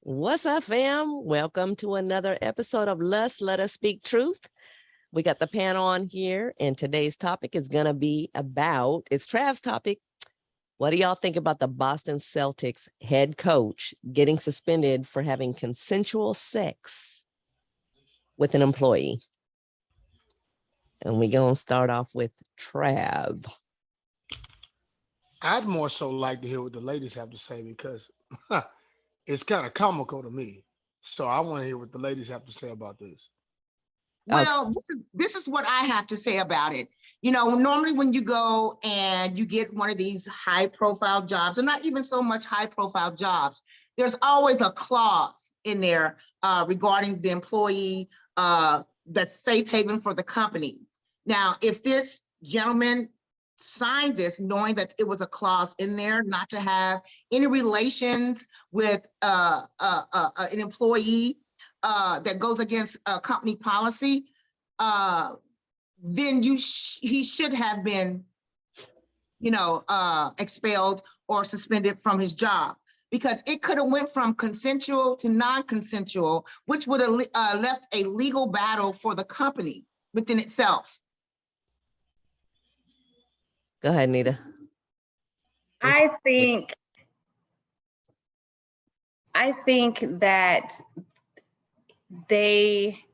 What's up, fam? Welcome to another episode of L.U.S.T. Let Us Speak Truth. We got the panel on here, and today's topic is going to be about, it's Trav's topic. What do y'all think about the Boston Celtics head coach getting suspended for having consensual sex with an employee? And we're going to start off with Trav. I'd more so like to hear what the ladies have to say because it's kind of comical to me. So I want to hear what the ladies have to say about this. Well, this is what I have to say about it. You know, normally when you go and you get one of these high profile jobs, or not even so much high profile jobs, there's always a clause in there regarding the employee that's safe haven for the company. Now, if this gentleman signed this knowing that it was a clause in there not to have any relations with an employee that goes against company policy, then he should have been, expelled or suspended from his job, because it could have went from consensual to non-consensual, which would have left a legal battle for the company within itself. Go ahead, Nita. I think that they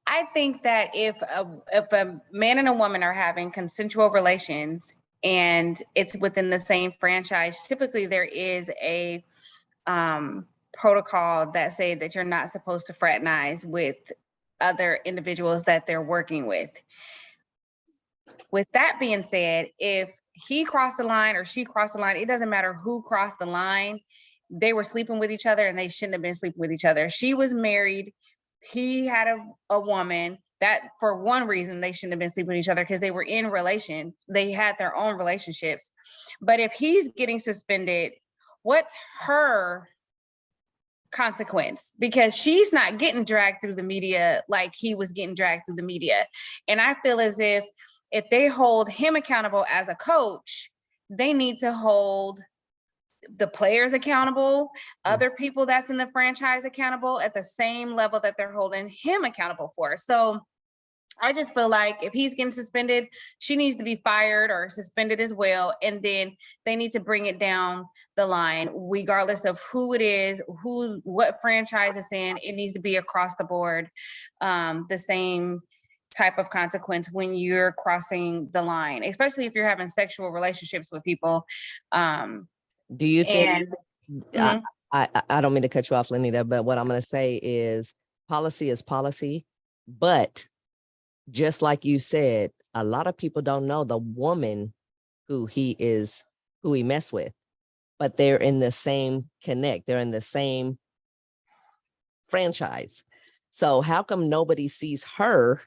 I think that if a man and a woman are having consensual relations and it's within the same franchise, typically there is a protocol that say that you're not supposed to fraternize with other individuals that they're working with. With that being said, if he crossed the line or she crossed the line, it doesn't matter who crossed the line. They were sleeping with each other and they shouldn't have been sleeping with each other. She was married. He had a woman. That, for one reason, they shouldn't have been sleeping with each other, because they were in relations. They had their own relationships. But if he's getting suspended, what's her consequence? Because she's not getting dragged through the media like he was getting dragged through the media. And I feel as if they hold him accountable as a coach, they need to hold the players accountable, other people that's in the franchise accountable at the same level that they're holding him accountable for. So I just feel like if he's getting suspended, she needs to be fired or suspended as well. And then they need to bring it down the line, regardless of who it is, what franchise it's in. It needs to be across the board, the same type of consequence when you're crossing the line, especially if you're having sexual relationships with people. Do you think, I don't mean to cut you off, Lenita, but what I'm going to say is policy is policy. But just like you said, a lot of people don't know the woman who he messed with, but they're in the same connect. They're in the same franchise. So how come nobody sees her?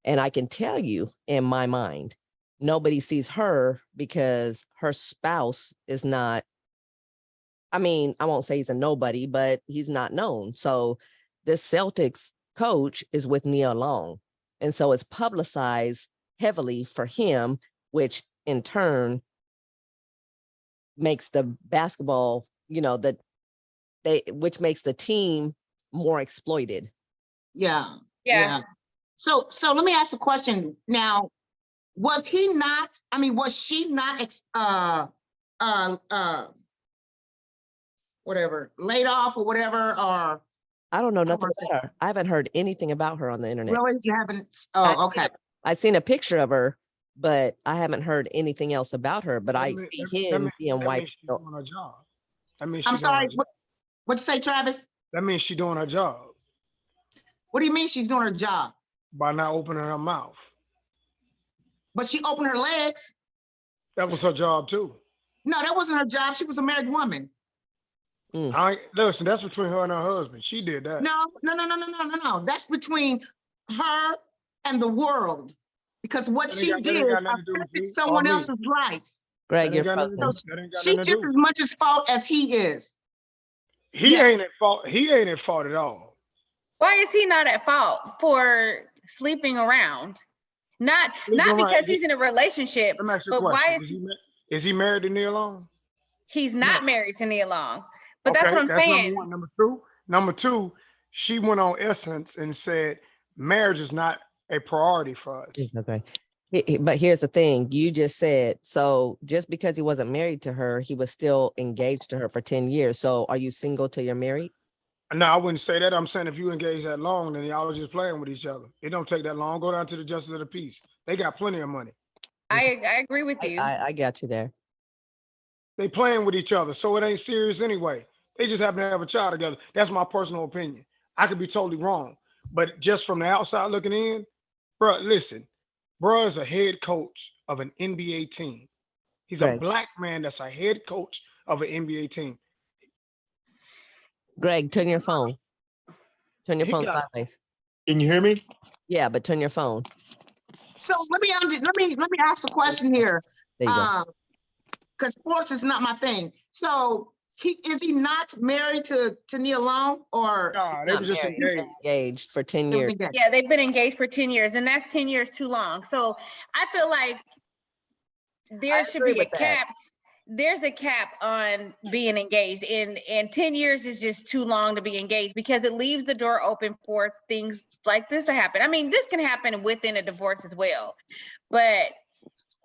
And I can tell you, in my mind, nobody sees her because her spouse is not, I mean, I won't say he's a nobody, but he's not known. So this Celtics coach is with Nia Long. And so it's publicized heavily for him, which in turn makes the basketball, which makes the team more exploited. Yeah. So let me ask the question now. Was she not laid off or whatever, or I don't know nothing about her. I haven't heard anything about her on the internet. really? You haven't? Oh, okay. I've seen a picture of her, but I haven't heard anything else about her. But I see him being wiped. She's doing her job. I'm sorry. What'd you say, Travis? That means she's doing her job. What do you mean she's doing her job? By not opening her mouth. But she opened her legs. That was her job too. No, that wasn't her job. She was a married woman. Listen, that's between her and her husband. She did that. No. That's between her and the world. Because what she did affected someone else's life. Greg, you're frozen. She's just as much at fault as he is. He ain't at fault. He ain't at fault at all. Why is he not at fault for sleeping around? Not because he's in a relationship, but why is he? Is he married to Nia Long? He's not married to Nia Long. But that's Okay, what I'm that's saying. number one. Number two, she went on Essence and said marriage is not a priority for us. Okay. But here's the thing. You just said, so just because he wasn't married to her, he was still engaged to her for 10 years. So are you single till you're married? No, I wouldn't say that. I'm saying if you engage that long, then y'all are just playing with each other. It don't take that long. Go down to the justice of the peace. They got plenty of money. I agree with you. I got you there. They playing with each other, so it ain't serious anyway. They just happen to have a child together. That's my personal opinion. I could be totally wrong, but just from the outside looking in, bro, listen, bro is a head coach of an NBA team. He's a Greg. black man that's a head coach of an NBA team. Greg, turn your phone. Turn your He phone got- sideways. Can you hear me? Yeah, but turn your phone. So let me ask a question here. There you go. Because sports is not my thing. So is he not married to Nia Long or Nah, they Not was just married, engaged. engaged for 10 they was years. engaged? Yeah, they've been engaged for 10 years, and that's 10 years too long. So I feel like there should agree be a with that. cap. There's a cap on being engaged, and 10 years is just too long to be engaged because it leaves the door open for things like this to happen. I mean, this can happen within a divorce as well. But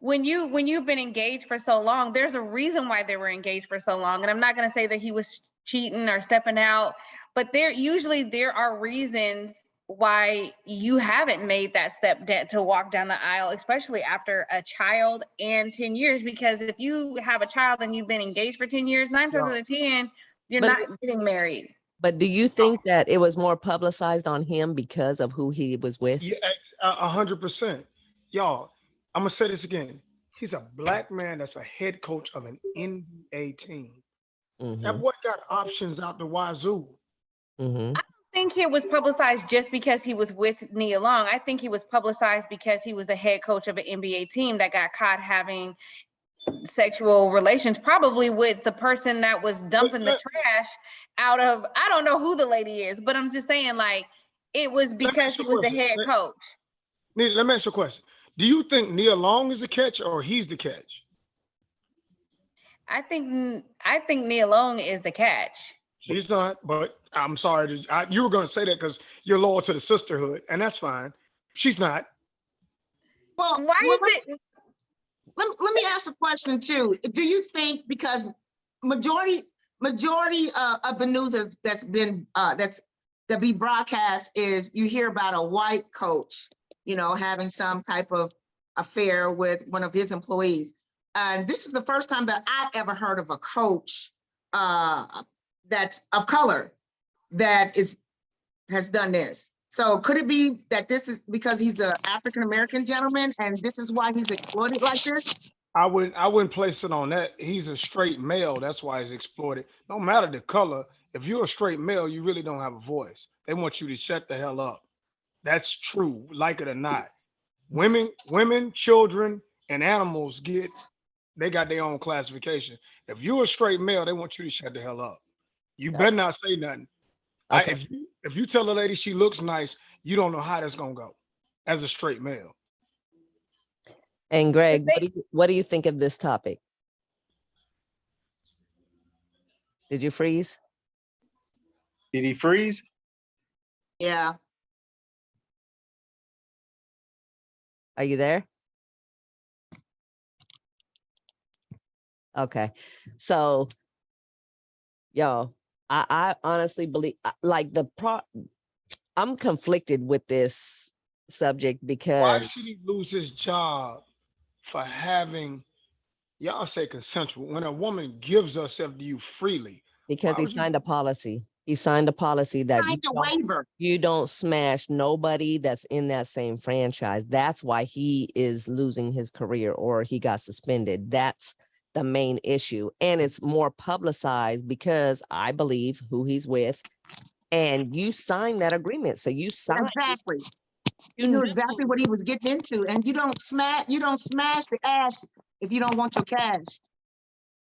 when you've been engaged for so long, there's a reason why they were engaged for so long. And I'm not going to say that he was cheating or stepping out, but there are reasons why you haven't made that step to walk down the aisle, especially after a child and 10 years. Because if you have a child and you've been engaged for 10 years, 9 times out of 10, you're But- not getting married. But do you think that it was more publicized on him because of who he was with? Yeah, 100%. Y'all, I'm gonna say this again. He's a black man that's a head coach of an NBA team. Mhm, That boy got options out the wazoo. mhm. I think it was publicized just because he was with Nia Long. I think he was publicized because he was the head coach of an NBA team that got caught having sexual relations, probably with the person that was dumping the trash out of, I don't know who the lady is, but I'm just saying, like, it was because he was the head coach. Let me ask you a question. Do you think Nia Long is the catch or he's the catch? I think Nia Long is the catch. She's not, but I'm sorry. You were going to say that because you're loyal to the sisterhood, and that's fine. She's not. Well, Why well, is it? let me ask a question too. Do you think because majority of the news that be broadcast is you hear about a white coach, having some type of affair with one of his employees, and this is the first time that I ever heard of a coach that's of color that has done this. So could it be that this is because he's an African-American gentleman and this is why he's exploited like this? I wouldn't place it on that. He's a straight male. That's why he's exploited. No matter the color, if you're a straight male, you really don't have a voice. They want you to shut the hell up. That's true, like it or not. Women, children, and animals they got their own classification. If you're a straight male, they want you to shut the hell up. You better not say nothing. Okay. If you tell a lady she looks nice, you don't know how that's gonna go as a straight male. And Greg, what do you think of this topic? Did you freeze? Did he freeze? Yeah. Are you there? Okay. So, y'all, I honestly believe I'm conflicted with this subject because Why should he lose his job for having, y'all say consensual, when a woman gives herself to you freely? because Why he would you- signed a policy. He signed a policy that Signed a waiver. you don't smash nobody that's in that same franchise. That's why he is losing his career or he got suspended. That's the main issue. And it's more publicized because I believe who he's with. And you signed that agreement. So you signed. Exactly. You You knew knew. exactly what he was getting into, and you don't smash the ash if you don't want your cash.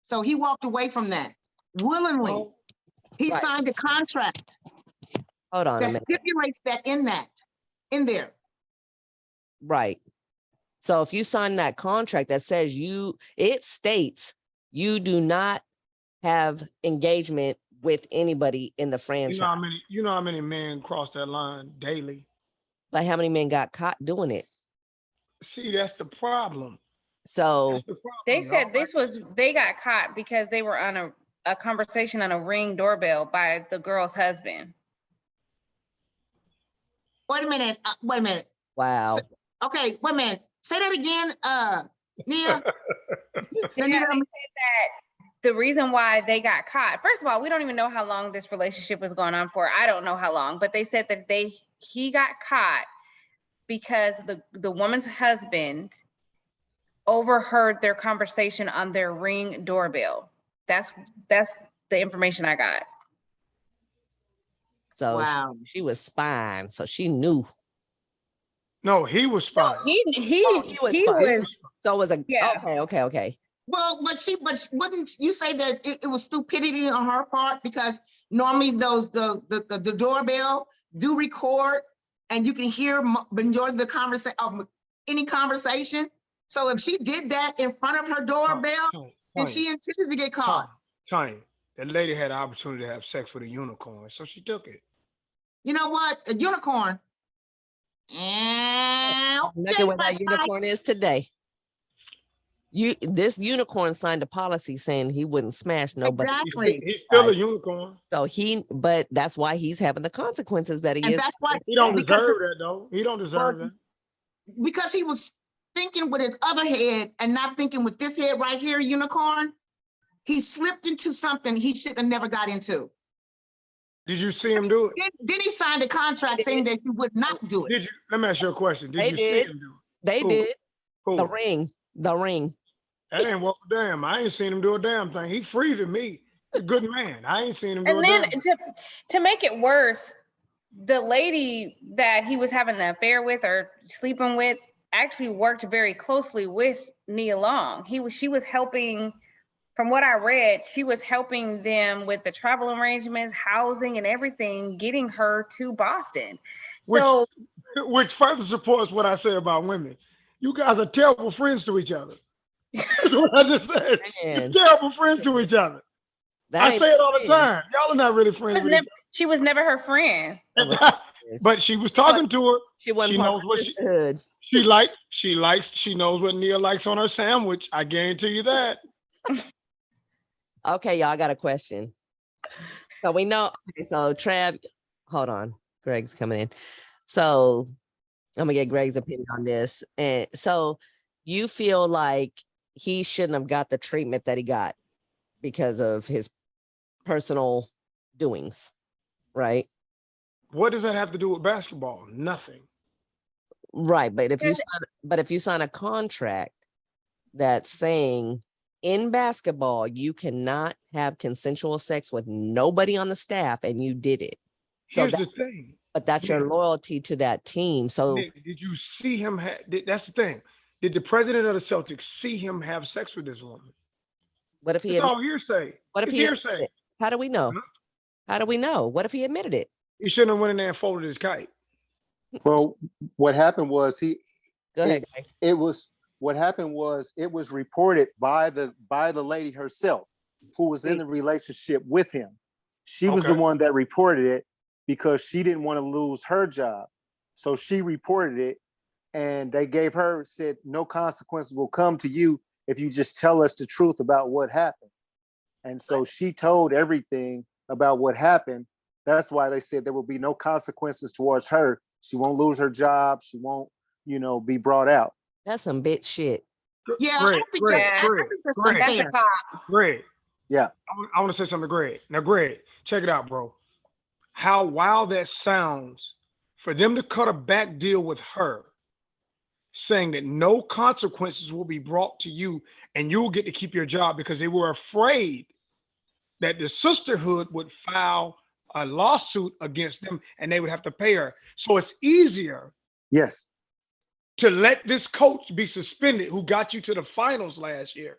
So he walked away from that willingly. Well, He Right. signed a contract Hold on a that minute. stipulates that in there. Right. So if you sign that contract that says it states you do not have engagement with anybody in the You franchise. know how many men cross that line daily? Like how many men got caught doing it? See, that's the problem. So That's the problem, They said dog. this was, they got caught because they were on a conversation on a Ring doorbell by the girl's husband. Wait a minute, wait a minute. wow. Okay, wait a minute. Say that again, Nia. Yeah, they said that the reason why they got caught, first of all, we don't even know how long this relationship was going on for. I don't know how long, but they said that he got caught because the woman's husband overheard their conversation on their Ring doorbell. That's the information I got. So Wow. she was spying, so she knew. No, he was So spying. he was he fine. was So it was a Yeah. okay. Well, but wouldn't you say that it was stupidity on her part? Because normally the doorbell do record and you can hear majority of the conversation, any conversation. So if she did that in front of her doorbell, then she intended to get caught. Tiny, that lady had the opportunity to have sex with a unicorn, so she took it. You know what? A unicorn. Look at where that unicorn is today. This unicorn signed a policy saying he wouldn't smash nobody. Exactly. He's still a unicorn. So but that's why he's having the consequences that he And is. that's why He don't because- deserve that though. He don't deserve that. because he was thinking with his other head and not thinking with this head right here, unicorn. He slipped into something he should have never got into. Did you see him do it? Then he signed a contract saying that he would not do it. Did you? Let me ask you a question. Did They you did. see him do it? They Who? did. Who? The ring. That ain't worth a damn. I ain't seen him do a damn thing. He freezing me. He's a good man. I ain't seen him do And a then damn thing. to make it worse, the lady that he was having the affair with or sleeping with actually worked very closely with Nia Long. She was helping, from what I read, she was helping them with the travel arrangements, housing, and everything, getting her to Boston. So Which further supports what I say about women. You guys are terrible friends to each other. That's what I just said. Man, You're terrible friends to each other. that I ain't say it all the friends. time. Y'all are not really friends with each she was never her friend. other. But she was talking to her. She wasn't She part knows of what the she sisterhood. she knows what Nia likes on her sandwich. I guarantee you that. Okay, y'all, I got a question. So we know, okay, so Trav, hold on, Greg's coming in. So I'm gonna get Greg's opinion on this. And so you feel like he shouldn't have got the treatment that he got because of his personal doings, right? What does that have to do with basketball? Nothing. Right, but if Because- you sign a contract that's saying in basketball you cannot have consensual sex with nobody on the staff and you did it. So Here's the thing. but that's your Nick, loyalty to that team. So Nick, did you see him? That's the thing. Did the president of the Celtics see him have sex with this woman? what if he It's all hearsay. what if It's he hearsay. admitted it? How do we know? Huh? How do we know? What if he admitted it? He shouldn't have went in there and folded his kite. Well, what happened was Go ahead, Greg. what happened was it was reported by the lady herself who was in the relationship with him. She was the Okay. one that reported it because she didn't want to lose her job. So she reported it and they said no consequences will come to you if you just tell us the truth about what happened. And so she told everything about what happened. That's why they said there will be no consequences towards her. She won't lose her job. She won't, be brought out. That's some bitch shit. Yeah, Greg, I think Greg, that's Greg, Greg. That's a unfair. cop. Greg. Yeah. I want to say something to Greg. Now, Greg, check it out, bro. How wild that sounds for them to cut a back deal with her, saying that no consequences will be brought to you and you'll get to keep your job because they were afraid that the sisterhood would file a lawsuit against them and they would have to pay her. So it's easier Yes. to let this coach be suspended who got you to the finals last year.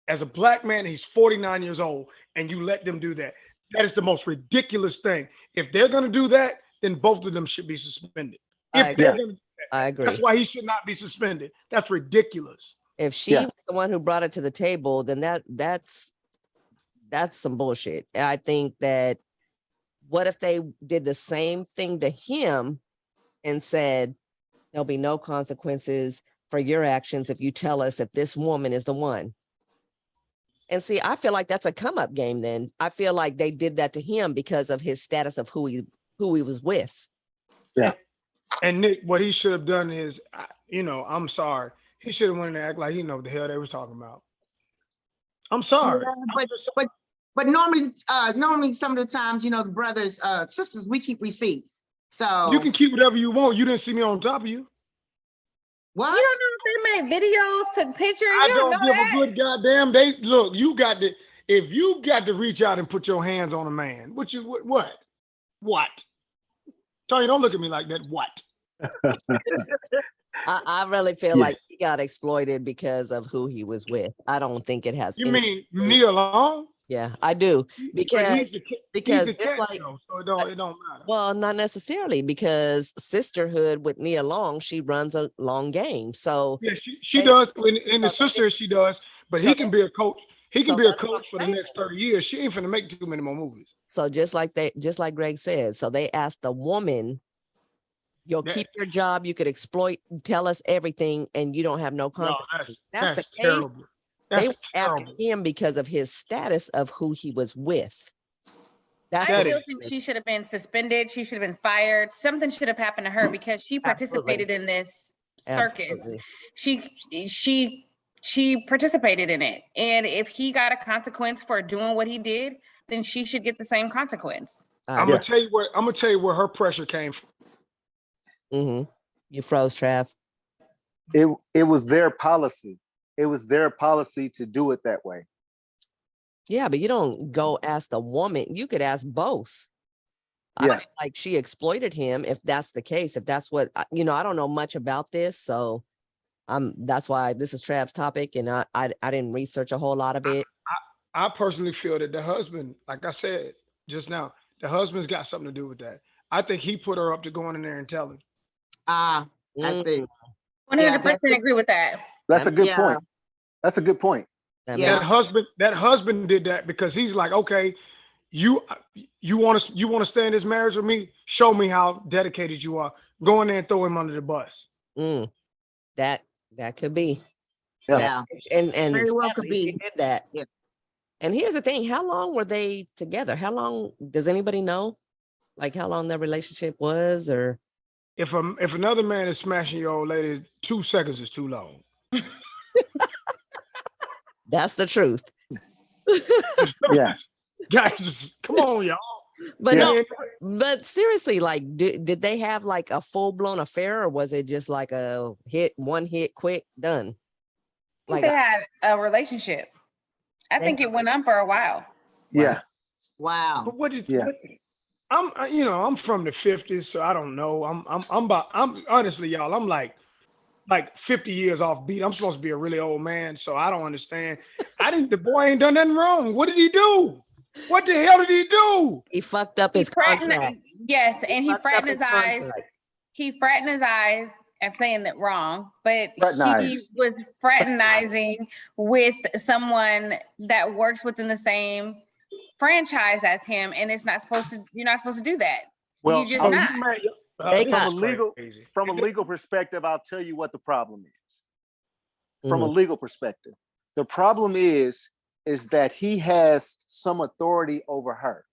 As a black man, he's 49 years old, and you let them do that. That is the most ridiculous thing. If they're going to do that, then both of them should be suspended. I If they're agree. going to do that. I That's agree. why he should not be suspended. That's ridiculous. If she Yeah. was the one who brought it to the table, then that's some bullshit. I think that what if they did the same thing to him and said there'll be no consequences for your actions if you tell us if this woman is the one? And see, I feel like that's a come up game then. I feel like they did that to him because of his status of who he was with. Yeah. And Nick, what he should have done is, I'm sorry. He should have went in and act like he know what the hell they was talking about. I'm sorry. Yeah, I'm but just sorry. but normally some of the times, the brothers, sisters, we keep receipts. So You can keep whatever you want. You didn't see me on top of you. what? You don't know if they made videos, took pictures. I You don't don't know give that. a good goddamn. They look. You got to. If you got to reach out and put your hands on a man, what? Tony, don't look at me like that. What? I really feel Yeah. like he got exploited because of who he was with. I don't think it has You any. mean Neil Long? Yeah, I do. But Because he's the because cat, just like, though, so it don't matter. well, not necessarily, because sisterhood with Nia Long, she runs a long game. So Yeah, she they- does. In the so they- sister, she does. But so he can be a coach. He can so be a that's what I'm coach for the saying. next 30 years. She ain't finna make too many more movies. So just like Greg said, so they asked the woman, you'll That- keep your job, you could exploit, tell us everything, and you don't have no No, consequences. that's That's the case. terrible. They That's were after terrible. him because of his status of who he was with. That's I That still is- think she should have been suspended. She should have been fired. Something should have happened to her because she participated in this circus. Absolutely. She participated in it. And if he got a consequence for doing what he did, then she should get the same consequence. I'm gonna tell you where her pressure came from. You froze, Trav. It was their policy. It was their policy to do it that way. Yeah, but you don't go ask the woman. You could ask both. I Yeah. feel like she exploited him if that's the case. If that's what I don't know much about this, so that's why this is Trav's topic, and I didn't research a whole lot of it. I personally feel that the husband, like I said just now, the husband's got something to do with that. I think he put her up to going in there and telling. I see. 100% agree with that. That's a good Yeah. point. That's a good point. That Yeah. That husband did that because he's like, okay, you want to stay in this marriage with me? Show me how dedicated you are. Go in there and throw him under the bus. That could be. Yeah. And Very well could sadly, she be. did that. Yeah. And here's the thing: how long were they together? How long does anybody know? Like how long their relationship was, or If another man is smashing your old lady, 2 seconds is too long. that's the truth. Yeah. Guys, just come on, y'all. But Yeah. no, but seriously, like, did they have like a full blown affair, or was it just like a one hit, quick, done? I think Like, they had a relationship. I think it went on for a while. Yeah. Wow. But what did Yeah. I'm from the 50s, so I don't know. I'm honestly, y'all, I'm like 50 years off beat. I'm supposed to be a really old man, so I don't understand. The boy ain't done nothing wrong. What did he do? What the hell did he do? he fucked up He his fraternized, contract. yes, and he Fucked up fraternized his eyes. contract. He fraternized his eyes. I'm saying that wrong, but he Fraternized. was fraternizing with someone that works within the same franchise as him, and it's not supposed to. You're not supposed to do that. Well, You just from- not. They This got- is crazy. from a legal perspective, I'll tell you what the problem is. From a Mhm. legal perspective, the problem is that he has some authority over her.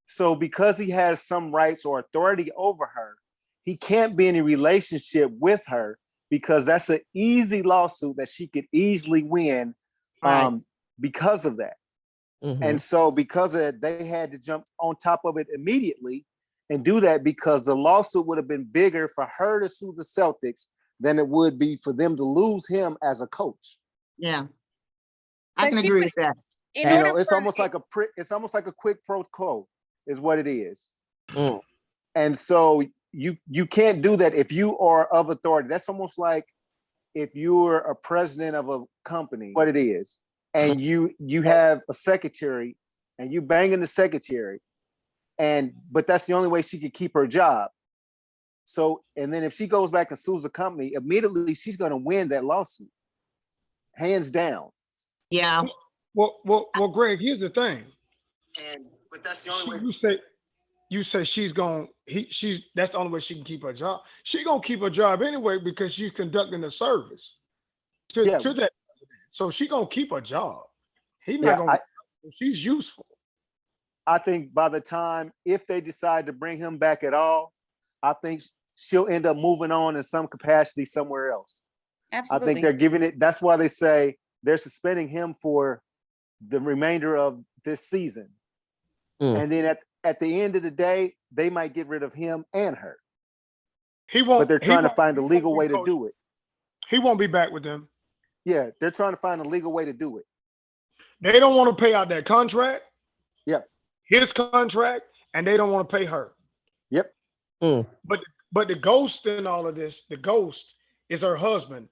So because he has some rights or authority over her, he can't be in a relationship with her because that's an easy lawsuit that she could easily win Right. because of that. Mhm. And so because of that, they had to jump on top of it immediately and do that because the lawsuit would have been bigger for her to sue the Celtics than it would be for them to lose him as a coach. Yeah. I But can she agree would- with that. In You order know, it's for- almost like a quid pro quo is what it is. Mm. And so you can't do that if you are of authority. That's almost like if you're a president of a company, what it is, and you have a secretary and you banging the secretary, but that's the only way she could keep her job. So, and then if she goes back and sues the company, immediately she's going to win that lawsuit, hands down. Yeah. Well, Greg, here's the thing. But that's the only way. You say she's that's the only way she can keep her job. She gonna keep her job anyway because she's conducting a service to that. So she gonna keep her job. He's not gonna. She's useful. I think by the time, if they decide to bring him back at all, I think she'll end up moving on in some capacity somewhere else. Absolutely. I think they're giving it. That's why they say they're suspending him for the remainder of this season. And then at the end of the day, they might get rid of him and her. He won't. But they're trying to find a legal way to do it. He won't be back with them. Yeah, they're trying to find a legal way to do it. They don't want to pay out that contract. Yep. His contract, and they don't want to pay her. Yep. But the ghost in all of this, the ghost is her husband,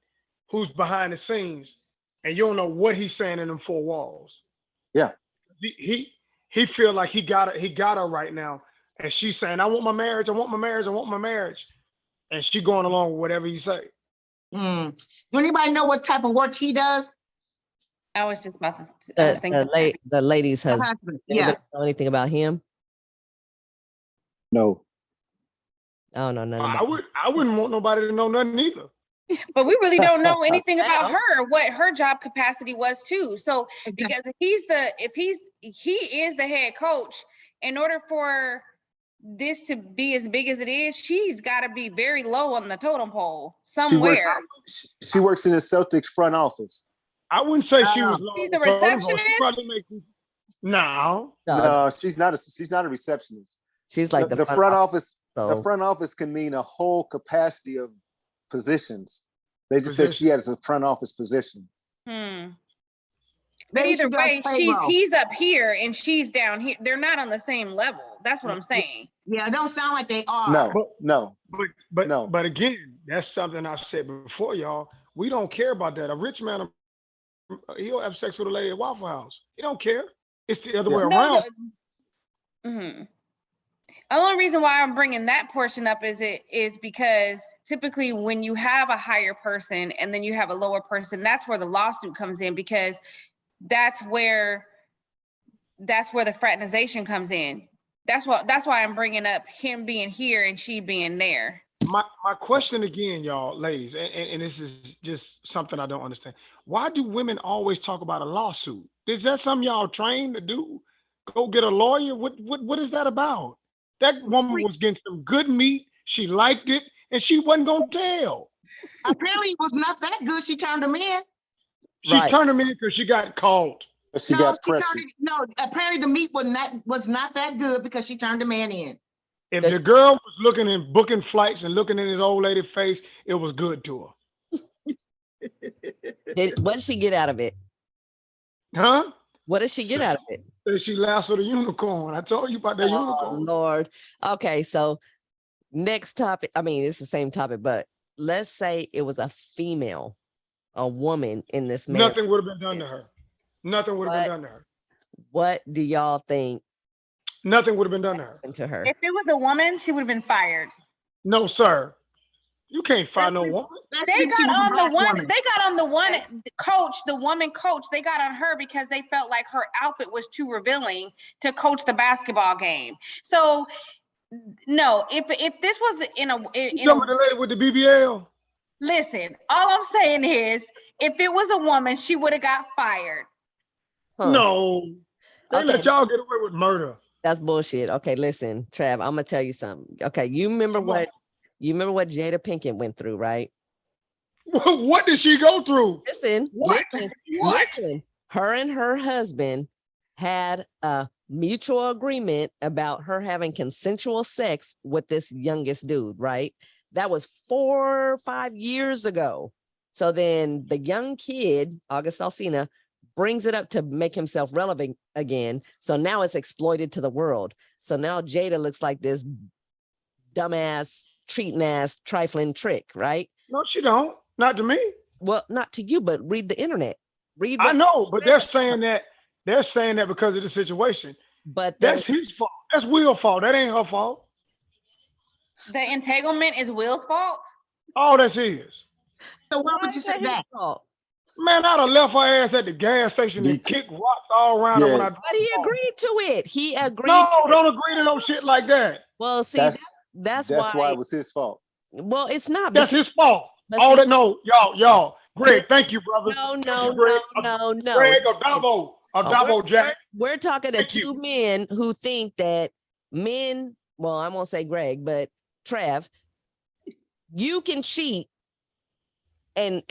who's behind the scenes, and you don't know what he's saying in them four walls. Yeah. He feel like he got her right now, and she's saying, "I want my marriage, I want my marriage, I want my marriage," and she going along with whatever he say. Do anybody know what type of work he does? I was just about to think the lady's husband. Yeah. Know anything about him? No. Oh no, nothing. I wouldn't want nobody to know nothing either. But we really don't know anything about her, what her job capacity was too. So because he is the head coach, in order for this to be as big as it is, she's got to be very low on the totem pole somewhere. She works in the Celtics front office. I wouldn't say she was low. She's the receptionist. No, she's not a receptionist. She's like the front office. The front office can mean a whole capacity of positions. They just said she has a front office position. But either way, he's up here and she's down here. They're not on the same level. That's what I'm saying. Yeah, it don't sound like they are. But again, that's something I've said before, y'all. We don't care about that. A rich man, he'll have sex with a lady at Waffle House. He don't care. It's the other way around. The only reason why I'm bringing that portion up is because typically when you have a higher person and then you have a lower person, that's where the lawsuit comes in, because that's where the fraternization comes in. That's why I'm bringing up him being here and she being there. My question again, y'all, ladies, and this is just something I don't understand. Why do women always talk about a lawsuit? Is that something y'all trained to do? Go get a lawyer? What is that about? That woman was getting some good meat. She liked it, and she wasn't gonna tell. Apparently, it was not that good. She turned him in. She turned him in because she got caught. Apparently the meat was not that good because she turned the man in. If the girl was looking and booking flights and looking in his old lady's face, it was good to her. What did she get out of it? Huh? What did she get out of it? She lassoed a unicorn. I told you about that unicorn. Lord. Okay, so next topic. I mean, it's the same topic, but let's say it was a female, a woman in this man. Nothing would have been done to her. Nothing would have been done to her. What do y'all think? Nothing would have been done to her. If it was a woman, she would have been fired. No, sir. You can't fire no woman. They got on the one coach, the woman coach. They got on her because they felt like her outfit was too revealing to coach the basketball game. So, no, if this was in a the lady with the BBL. Listen, all I'm saying is, if it was a woman, she would have got fired. No, they let y'all get away with murder. That's bullshit. Okay, listen, Trav, I'm gonna tell you something. Okay, you remember what Jada Pinkett went through, right? What did she go through? Listen. Her and her husband had a mutual agreement about her having consensual sex with this youngest dude, right? That was 4 or 5 years ago. So then the young kid, August Alsina, brings it up to make himself relevant again. So now it's exploited to the world. So now Jada looks like this dumbass, treating ass, trifling trick, right? No, she don't. Not to me. Well, not to you, but read the internet. I know, but they're saying that because of the situation. But that's his fault. That's Will's fault. That ain't her fault. The entanglement is Will's fault. All that's his. So why Why would you is say that his that? fault? Man, I'd have left her ass at the gas station and kicked rocks all around her when Yeah. I But he agreed to it. He agreed. No, don't agree to no shit like that. Well, see, that's why why. it was his fault. Well, it's not. That's because- his fault. but All see, that no, y'all. Greg, thank you, brother. no, Thank no, you, Greg. no. Greg or Davo. Jack. We're talking to Thank two you. men who think that men, well, I won't say Greg, but Trev, you can cheat and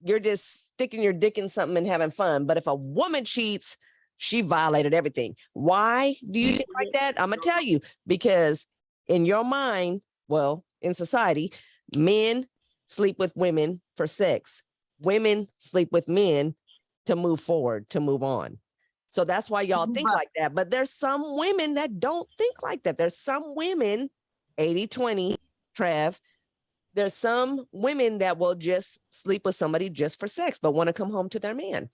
you're just sticking your dick in something and having fun. But if a woman cheats, she violated everything. Why do you think like that? I'm gonna tell you, because in your mind, well, in society, men sleep with women for sex. Women sleep with men to move forward, to move on. So that's why y'all think like that. But there's some women that don't think like that. There's some women, 80-20, Trev. There's some women that will just sleep with somebody just for sex, but want to come home to their man.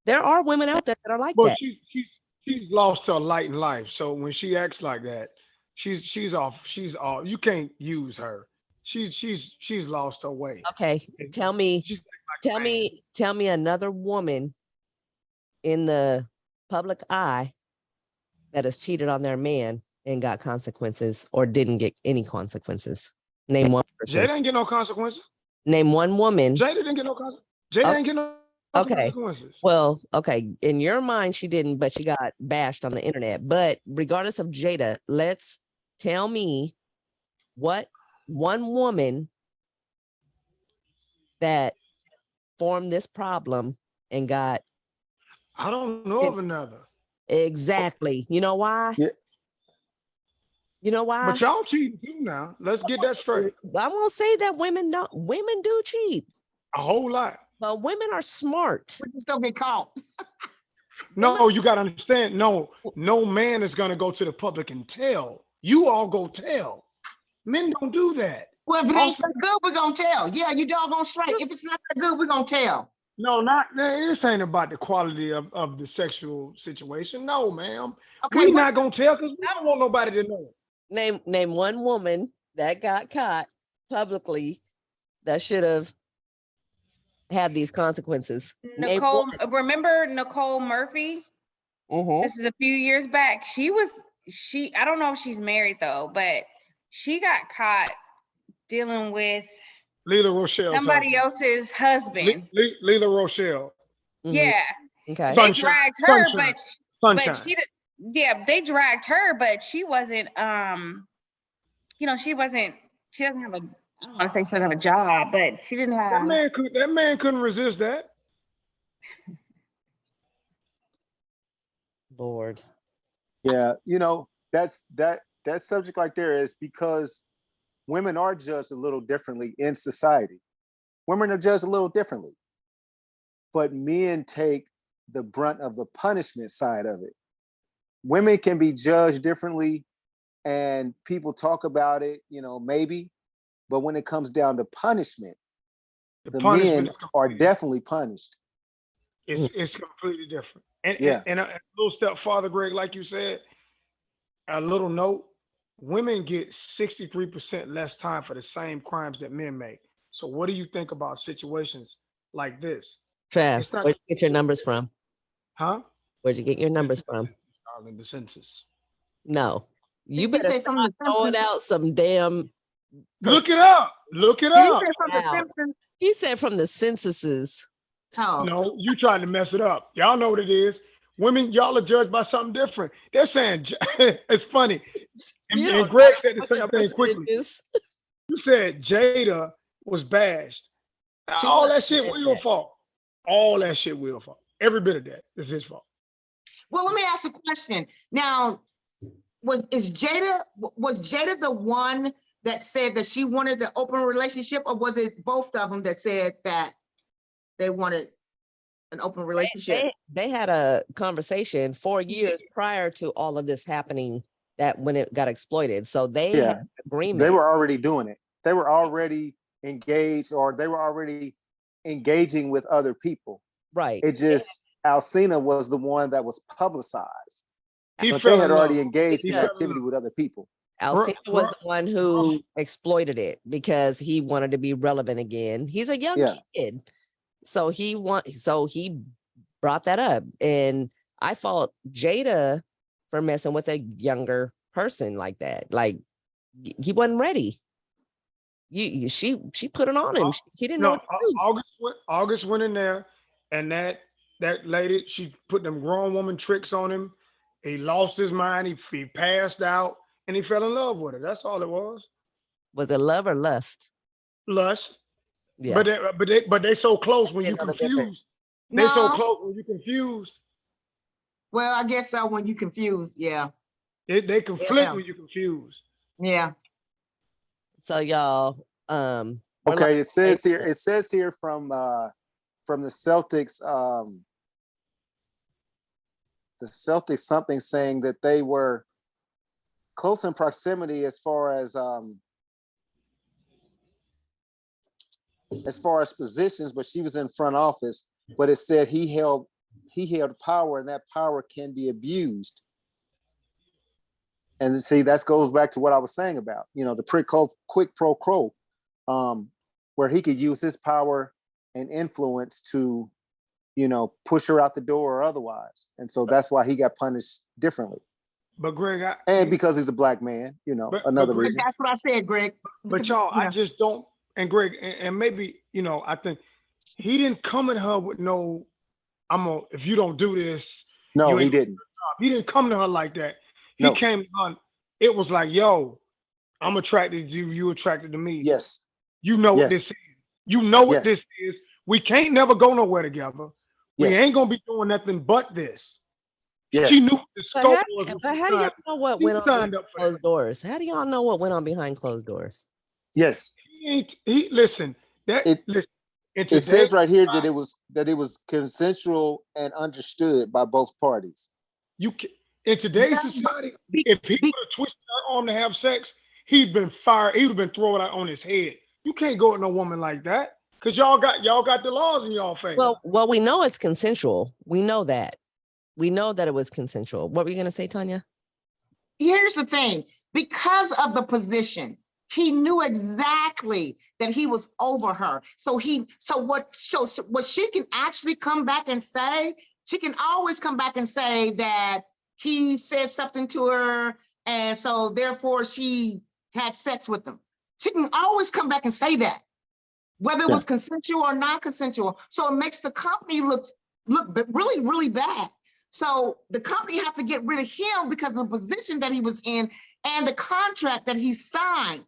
There are women out there that are like But that. she's lost her light in life. So when she acts like that, she's off. She's off. You can't use her. She's lost her way. Okay, And tell me, she's like a man. tell me another woman in the public eye that has cheated on their man and got consequences or didn't get any consequences. Name one Jay person. didn't get no consequences. Name one woman. Jay didn't get no consequences. Jay Oh, didn't get no okay. consequences. Well, okay. In your mind, she didn't, but she got bashed on the internet. But regardless of Jada, let's tell me what one woman that formed this problem and got I don't know of another. exactly. You know why? Yeah. You know why? But y'all cheating too now. Let's get that straight. I won't say that women don't. Women do cheat, A whole lot. but women are smart. We just don't get caught. No, you gotta understand. No man is gonna go to the public and tell. You all go tell. Men don't do that. Well, if it ain't that good, we're gonna tell. Yeah, you doggone straight. If it's not that good, we're gonna tell. No, this ain't about the quality of the sexual situation. No, ma'am. Okay, We not gonna tell because we don't want nobody to know. Name one woman that got caught publicly that should have had these consequences. Name Nicole, one. remember Nicole Murphy? Mhm. This is a few years back. I don't know if she's married though, but she got caught dealing with Leila Rochelle. somebody else's husband. Leila Rochelle. Mhm. Yeah, Okay. they dragged her, Sunshine. but Sunshine. they dragged her, but she wasn't. She wasn't. She doesn't have a. I don't want to say she doesn't have a job, but she didn't have. That man couldn't resist that. Lord. Yeah, that subject right there is because women are judged a little differently in society. Women are judged a little differently, but men take the brunt of the punishment side of it. Women can be judged differently and people talk about it, maybe, but when it comes down to punishment, the men are definitely punished. It's completely different. And, Yeah. and a little step farther, Greg, like you said, a little note, women get 63% less time for the same crimes that men make. So what do you think about situations like this? Trav, It's not- where'd you get your numbers from? Huh? Where'd you get your numbers from? Darling, the census. No. You Did he better say from stop the throwing Simpsons? out some damn. Look it up. Look it Did he up. say from the Wow. Simpsons? He said from the censuses. Oh, No, you trying to mess it up. Y'all know what it is. Women, y'all are judged by something different. They're saying it's funny. And, You and don't Greg know said the what same your thing quickly. percentages. You said Jada was bashed. She All wasn't that shit bad. Will's fault. All that shit Will's fault. Every bit of that is his fault. well, let me ask a question. Now, was Jada the one that said that she wanted the open relationship, or was it both of them that said that they wanted an open relationship? They had a conversation 4 years prior to all of this happening, that when it got exploited. So they had an agreement. They were already doing it. They were already engaged, or they were already engaging with other people. Right. It just Alcina was the one that was publicized. He But fell they had in already love. engaged He in fell in activity love. with other people. Alcina was Bro, the one who exploited it because he wanted to be relevant again. He's a young Yeah. kid. So he brought that up. And I fault Jada for messing with a younger person like that. Like he wasn't ready. She put it on him. He didn't know no, what to do. August went in there, and that lady, she put them grown woman tricks on him. He lost his mind. He passed out, and he fell in love with her. That's all it was. Was it love or lust? Lust. Yeah. But they so close when Didn't you know the difference. confused. They so No, close when you confused. well, I guess so when you confused. Yeah, They conflict yeah, when you confused. yeah. So y'all, we're Okay, learning it says here from the Celtics, something saying that they were close in proximity as far as positions, but she was in front office. But it said he held power, and that power can be abused. And see, that goes back to what I was saying about, the quick pro quo, where he could use his power and influence to, push her out the door or otherwise. And so that's why he got punished differently. But Greg, And because he's a black man, another Greg, reason. That's what I said, Greg. but y'all, I just don't. And Greg, and maybe I think he didn't come at her with no. If you don't do this, No, you he ain't gonna didn't. do the job. He didn't come to her like that. He No. came to her. It was like, yo, I'm attracted to you. You attracted to me. Yes. You know what Yes. this is. You know what Yes. this is. We can't never go nowhere together. We Yes. ain't gonna be doing nothing but this. Yes. She knew what the But scope was. how do y'all know what She went on signed behind up for that. closed doors? How do y'all know what went on behind closed doors? Yes. Listen. It In it says today's right here that it was consensual and understood by both parties. in today's Yeah, society, be- if he be- would have twisted her arm to have sex, he'd been fired. He would have been thrown out on his head. You can't go at no woman like that because y'all got the laws in y'all favor. Well, we know it's consensual. We know that. We know that it was consensual. What were you going to say, Tanya? Here's the thing, because of the position, he knew exactly that he was over her. So what she can actually come back and say, she can always come back and say that he said something to her, and so therefore she had sex with him. She can always come back and say that, whether it was consensual or non-consensual. So it makes the company look really, really bad. So the company have to get rid of him because of the position that he was in and the contract that he signed.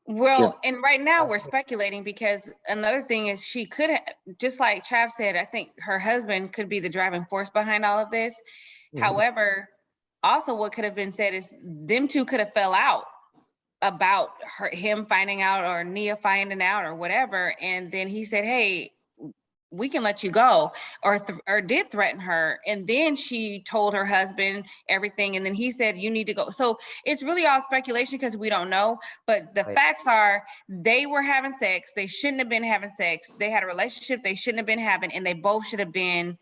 Well, and right now we're speculating because another thing is she could have, just like Trav said, I think her husband could be the driving force behind all of this. However, also what could have been said is them two could have fell out about him finding out or Nia finding out or whatever. And then he said, hey, we can let you go, or did threaten her. And then she told her husband everything. And then he said, you need to go. So it's really all speculation because we don't know. But the facts are they were having sex. They shouldn't have been having sex. They had a relationship they shouldn't have been having. And they both should have been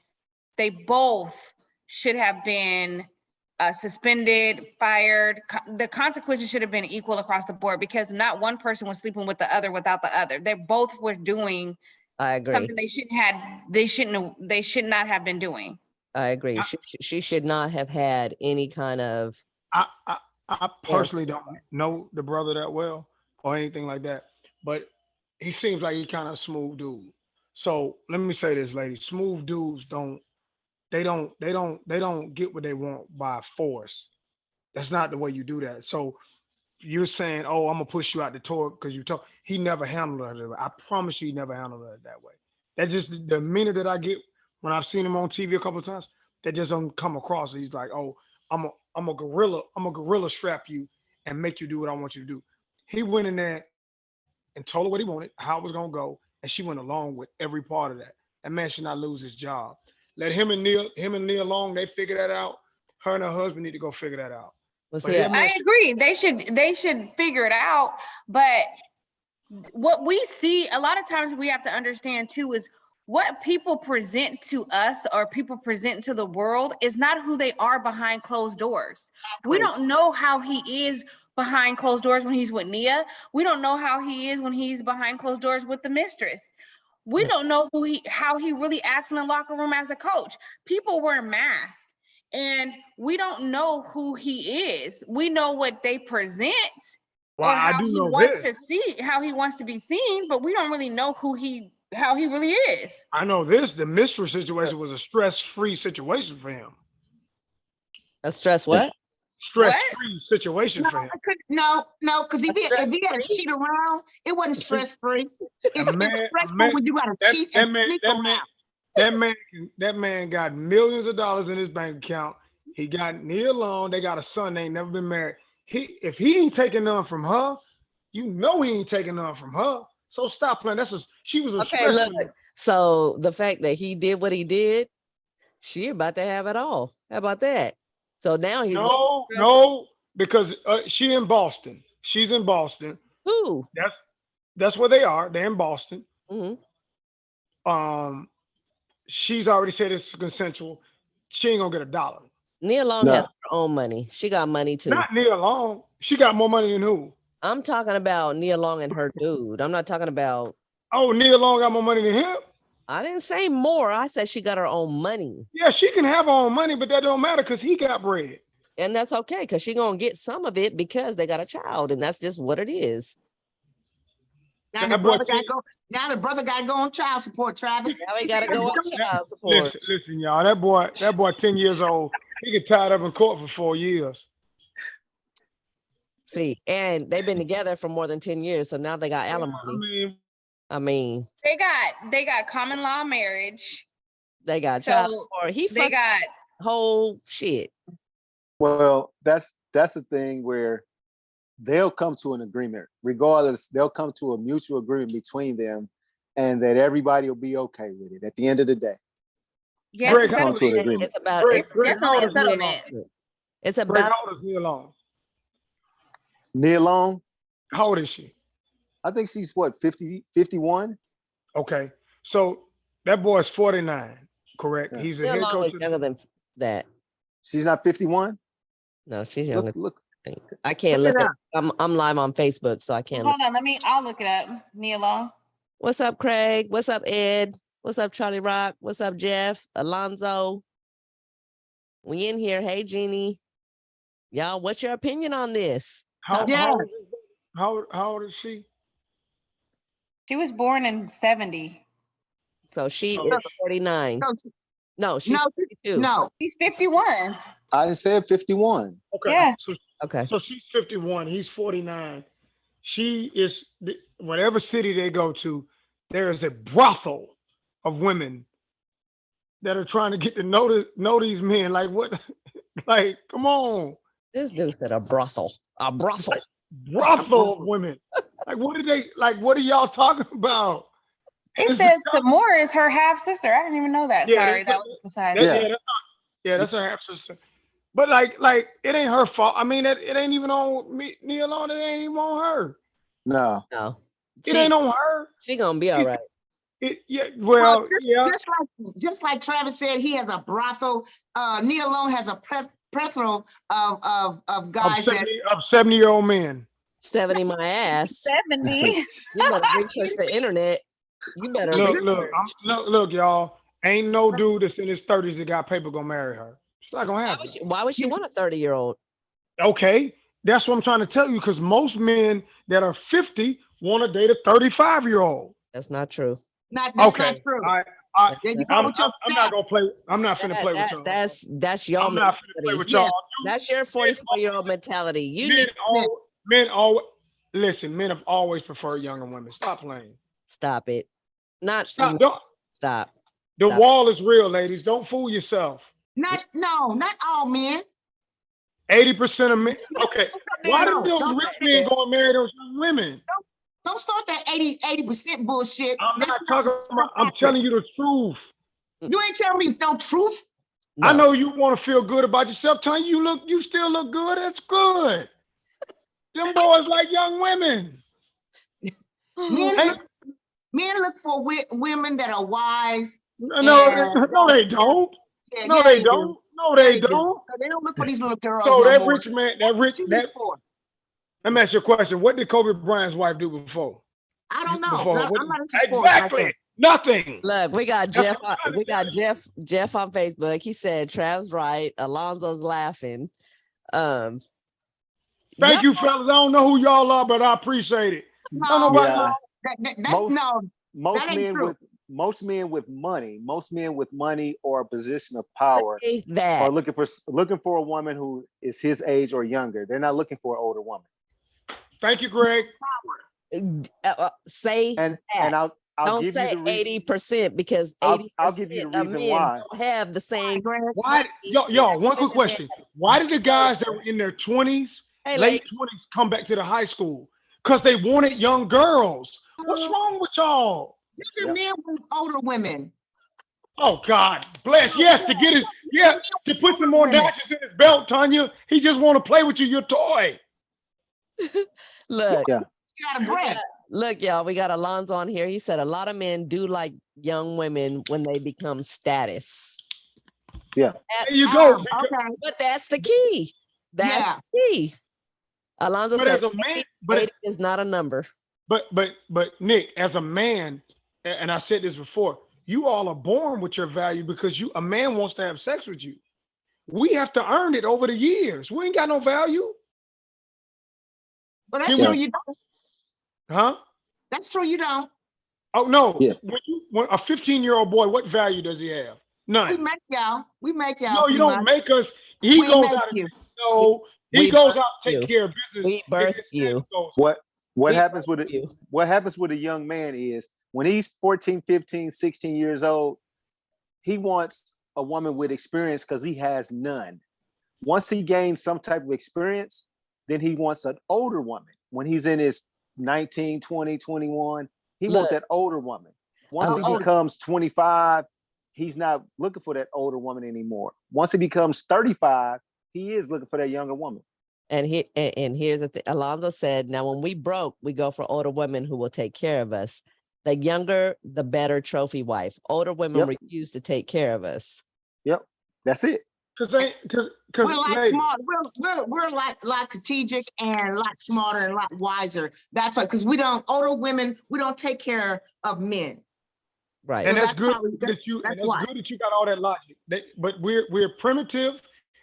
suspended, fired. The consequences should have been equal across the board because not one person was sleeping with the other without the other. They both were doing I agree. something they should not have been doing. I agree. She should not have had any kind of. I personally don't know the brother that well or anything like that, but he seems like he kind of smooth dude. So let me say this, ladies: smooth dudes don't get what they want by force. That's not the way you do that. So you're saying, "Oh, I'm gonna push you out the tour because you talk." He never handled her that way. I promise you, he never handled her that way. That's just the minute that I get when I've seen him on TV a couple of times. That just don't come across. He's like, "Oh, I'm a gorilla. I'm a gorilla strap you and make you do what I want you to do." He went in there and told her what he wanted, how it was gonna go, and she went along with every part of that. That man should not lose his job. Let him and Neil alone. They figure that out. Her and her husband need to go figure that out. Well, But see, I agree. They should figure it out. But what we see a lot of times we have to understand too is what people present to us or people present to the world is not who they are behind closed doors. We don't know how he is behind closed doors when he's with Nia. We don't know how he is when he's behind closed doors with the mistress. We don't know how he really acts in the locker room as a coach. People wear masks and we don't know who he is. We know what they present Well, or I how do he know wants this. to see, how he wants to be seen, but we don't really know how he really is. I know this. The mistress situation was a stress-free situation for him. A stress what? Stress-free situation for him. No, because if he had to cheat around, it wasn't stress-free. It's stressful when you got to cheat and sneak around. That man got millions of dollars in his bank account. He got Nia Long. They got a son. They ain't never been married. If he ain't taking none from her, you know he ain't taking none from her. So stop playing. She was a Okay, stress. look. So the fact that he did what he did, she about to have it all. How about that? So now he's no, because she in Boston. She's in Boston. Who? That's where they are. They're in Boston. Mm-hmm. She's already said it's consensual. She ain't gonna get $1. Nia Long has her own money. She got money too. Not Nia Long. She got more money than who? I'm talking about Nia Long and her dude. I'm not talking about. Oh, Nia Long got more money than him? I didn't say more. I said she got her own money. Yeah, she can have her own money, but that don't matter because he got bread. And that's okay, because she's gonna get some of it because they got a child, and that's just what it is. Now the brother got to go on child support, Travis. Now he got to go on child support. Listen, y'all. That boy, 10 years old. He get tied up in court for 4 years. See, and they've been together for more than 10 years, so now they got alimony. I mean, they got common law marriage. They got child support. They got whole shit. Well, that's the thing where they'll come to an agreement. Regardless, they'll come to a mutual agreement between them, and that everybody will be okay with it at the end of the day. Yes, Greg, come to an agreement. It's about definitely a settlement. It's about. How old is Nia Long? Nia Long? How old is she? I think she's what, 50, 51? Okay. So that boy's 49, correct? Yeah. He's a Nia head Long coach. is younger than that. She's not 51? No, she's younger. Look. I can't look at I'm live on Facebook, so I can't. Hold on, I'll look it up. Nia Long. What's up, Craig? What's up, Ed? What's up, Charlie Rock? What's up, Jeff? Alonzo? We in here. Hey, Jeannie. Y'all, what's your opinion on this? How old is she? She was born in 70. So she is 49. No, she's 52. No, she's 51. I said 51. Okay. Yeah. So she's 51. He's 49. She is, whatever city they go to, there is a brothel of women that are trying to get to know these men. Like what? Like, come on. This dude said a brothel. A brothel. Brothel of women. Like, what are y'all talking about? It says Tamora is her half sister. I didn't even know that. Sorry, that was beside me. That's her half sister. But like it ain't her fault. I mean, it ain't even on me, Nia Long. It ain't even on her. No. It ain't on her. She gonna be all right. Just like Travis said, he has a brothel. Nia Long has a plethora of guys of 70-year-old men. 70 my ass. 70. You better research the internet. You better look, y'all. Ain't no dude that's in his 30s that got paper gonna marry her. It's not gonna happen. Why would she want a 30-year-old? Okay, that's what I'm trying to tell you. Because most men that are 50 want to date a 35-year-old. That's not true. Not true. I'm not gonna play. I'm not finna play with y'all. That's your I'm not finna play with y'all. That's your 44-year-old mentality. Men always listen. Men have always preferred younger women. Stop playing. Stop it. Stop. The wall is real, ladies. Don't fool yourself. Not all men. 80% of men. Okay. Why do those rich men go and marry those young women? Don't start that 80% bullshit. I'm not talking about, I'm telling you the truth. You ain't telling me no truth. No. I know you want to feel good about yourself. Telling you still look good. That's good. Them boys like young women. Men look for women that are wise. No, no, they don't. Yeah, No, yeah, they they don't. do. No, Yeah, they they do. don't. So they don't look for these little girls So no that more. rich man, That's what you look for. let me ask you a question. What did Kobe Bryant's wife do before? I don't know. Before what? I'm not into sports like Exactly. that. Nothing. Look, we got That's Jeff. what I'm trying to We got tell Jeff on Facebook. He said Trav's right. Alonzo's laughing. Um, Thank y'all- you, fellas. I don't know who y'all are, but I appreciate it. Don't No, nobody Yeah. know. that's Most no, most that ain't men true. with most men with money or a position of power say are that. looking for a woman who is his age or younger. They're not looking for an older woman. Thank you, Greg. Say And that. I'll Don't give you say the reason. 80% because I'll 80% give you the of reason men why. don't have the same. Greg. Why, y'all, one quick question. Why did the guys that were in their 20s, Hey, late 20s, come back to the high school? Because they wanted young girls. What's wrong with y'all? Look at men with older women. Oh, God bless. Yes, to get his, yeah, to put some more notches in his belt, Tanya. He just want to play with you, your toy. Look, Yeah. You got a break. look, y'all, we got Alonzo on here. He said a lot of men do like young women when they become status. Yeah. There you go. Okay. But that's the key. That's Yeah. the key. Alonzo But said as a man, 80 but is not a number. but Nick, as a man, and I said this before, you all are born with your value because a man wants to have sex with you. We have to earn it over the years. We ain't got no value. But that's Yeah. true. You don't. Huh? That's true. You don't. Oh no. Yeah. When a 15-year-old boy, what value does he have? We None. make y'all. We make y'all. No, you pretty don't much. make us. He We goes make out and you. no, he We goes birthed out and you. take care of business. We and birthed then you. goes, What We happens with birthed you. what happens with a young man is when he's 14, 15, 16 years old, he wants a woman with experience because he has none. Once he gains some type of experience, then he wants an older woman. When he's in his 19, 20, 21, he Look. wants that older woman. Once he Alonzo- becomes 25, he's not looking for that older woman anymore. Once he becomes 35, he is looking for that younger woman. And here's the thing. Alonzo said, now when we broke, we go for older women who will take care of us. The younger, the better trophy wife. Older women Yep. refuse to take care of us. Yep, that's it. because We're like ladies, smart. We're like a lot strategic and a lot smarter and a lot wiser. That's why, because we don't older women, we don't take care of men. Right. and So that's that's good probably- that you and that's that's why. good that you got all that logic. But we're primitive.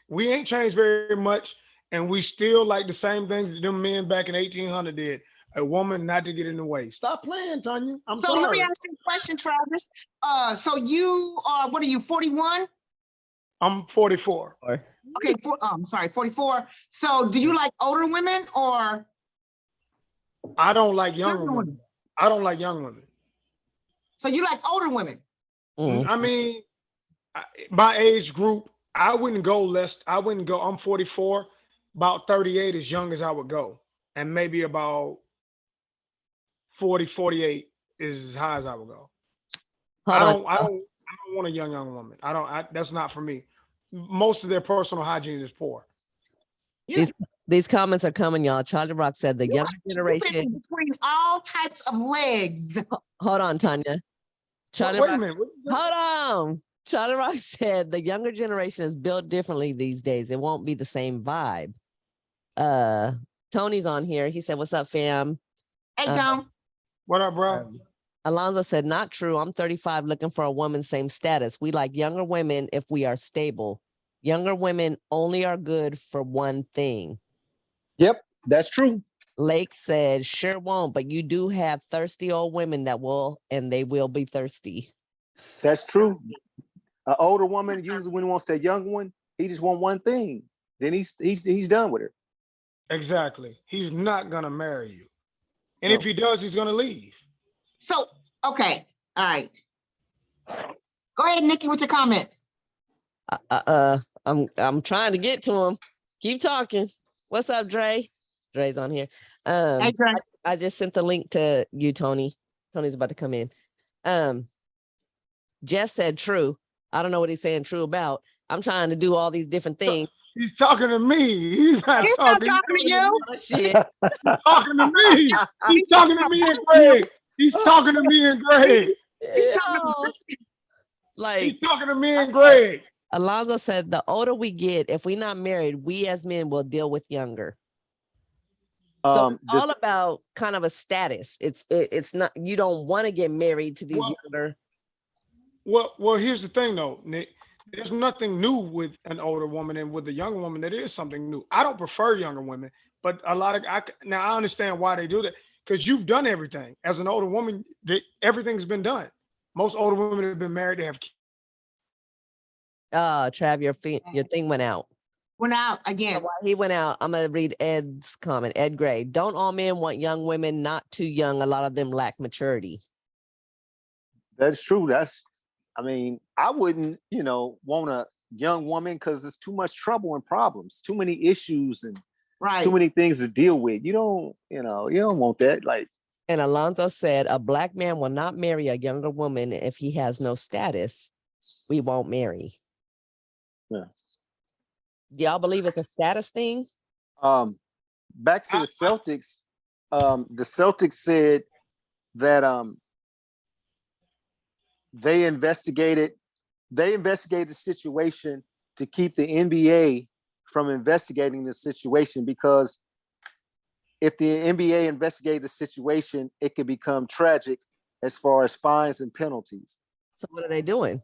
We ain't changed very much, and we still like the same things that them men back in 1800 did. A woman not to get in the way. Stop playing, Tanya. I'm So sorry. let me ask you a question, Travis. So you are, what are you, 41? I'm 44. Or Okay, I'm sorry, 44. So do you like older women or I don't like young younger women. women? I don't like young women. So you like older women? mm, I mean, my age group, I wouldn't go less. I wouldn't go. I'm 44. About 38 as young as I would go, and maybe about 40, 48 is as high as I would go. hold on. I don't want a young woman. That's not for me. Most of their personal hygiene is poor. These comments are coming, y'all. Charlie Rock said the younger You've been generation. between all types of legs. Hold on, Tanya. Charlie Wait a Rock, minute. hold on. Charlie Rock said the younger generation is built differently these days. It won't be the same vibe. Tony's on here. He said, "What's up, fam?" Hey, Tom. What up, bro? Alonzo said, "Not true. I'm 35 looking for a woman same status. We like younger women if we are stable. Younger women only are good for one thing." Yep, that's true. Lake said, "Sure won't, but you do have thirsty old women that will, and they will be thirsty." That's true. An older woman usually when he wants that young one, he just want one thing. Then he's done with her. Exactly. He's not gonna marry you, and No. if he does, he's gonna leave. So, okay. All right. Go ahead, Nikki, with your comments. I'm trying to get to him. Keep talking. What's up, Dre? Dre's on here. Hey, Dre. I just sent the link to you, Tony. Tony's about to come in. Jeff said true. I don't know what he's saying true about. I'm trying to do all these different things. He's talking to me. He's not He's not talking. talking to you. Oh, shit. He's talking to me. He's talking to me and Greg. He's talking to me and Greg. He's talking Yeah. He's Like talking to me and Greg. Alonzo said, the older we get, if we're not married, we as men will deal with younger. So it's This, all about kind of a status. It's not, you don't want to get married to these Well, younger. well, here's the thing though, Nick. There's nothing new with an older woman, and with a younger woman, there is something new. I don't prefer younger women, but a lot of now I understand why they do that because you've done everything. As an older woman, everything's been done. Most older women have been married. They have kids. Trav, your thing went out. went out So again. while he went out, I'm gonna read Ed's comment. Ed Gray, don't all men want young women? Not too young. A lot of them lack maturity. that's true. I mean, I wouldn't, want a young woman because there's too much trouble and problems, too many issues and Right. too many things to deal with. You don't want that. Like, And Alonzo said, a black man will not marry a younger woman if he has no status. We won't marry. Yeah. Do y'all believe it's a status thing? back to the Celtics. The Celtics said that they investigated the situation to keep the NBA from investigating the situation, because if the NBA investigated the situation, it could become tragic as far as fines and penalties. So what are they doing?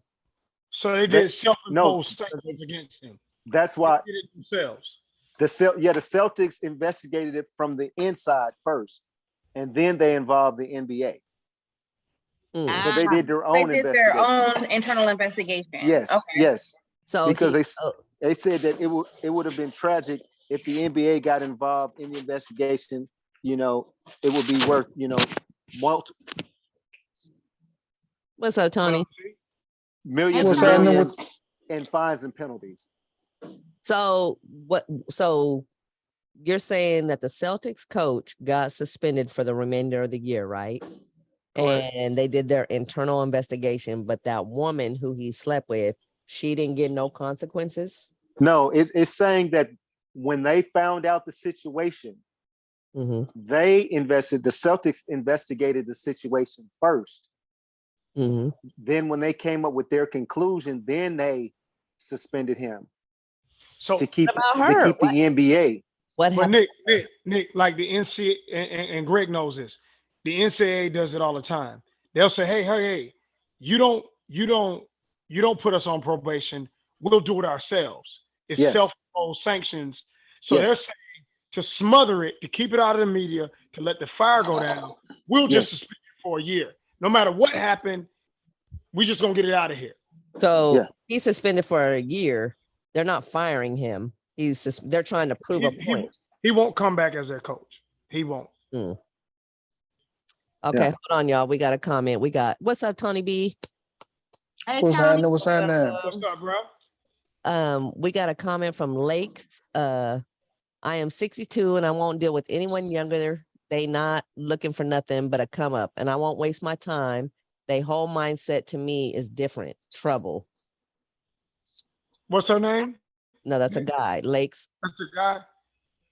So they did self-imposed sanctions against him. That's why they did it themselves. the Celtics investigated it from the inside first, and then they involved the NBA. So they did their own They did investigation. their own internal investigation. Yes, Okay. yes. So Because they said that it would have been tragic if the NBA got involved in the investigation. It would be worth what's up, Tony? millions What's and happening millions in fines and penalties. So so you're saying that the Celtics coach got suspended for the remainder of the year, right? Correct. And they did their internal investigation, but that woman who he slept with, she didn't get no consequences. No, it's saying that when they found out the situation, Mm-hmm. the Celtics investigated the situation first. Mm-hmm. Then when they came up with their conclusion, then they suspended him So to keep about her? the NBA. What But happened? Nick, like the NCAA, and Greg knows this. The NCAA does it all the time. They'll say, "Hey, you don't put us on probation. We'll do it ourselves." It's Yes. self-imposed sanctions. So they're Yes. saying to smother it, to keep it out of the media, to let the fire go down. We'll just Yes. suspend it for a year. No matter what happened, we just gonna get it out of here. So Yeah. he's suspended for a year. They're not firing him. They're trying to prove a point. He won't come back as their coach. He won't. Okay, Yeah. hold on, y'all. We got a comment. What's up, Tony B? Hey, What's Tony. happening? What's happening? What's up, bro? We got a comment from Lake. I am 62 and I won't deal with anyone younger. They not looking for nothing but a come up, and I won't waste my time. They whole mindset to me is different. Trouble. What's her name? No, that's a guy. Lakes. That's the guy.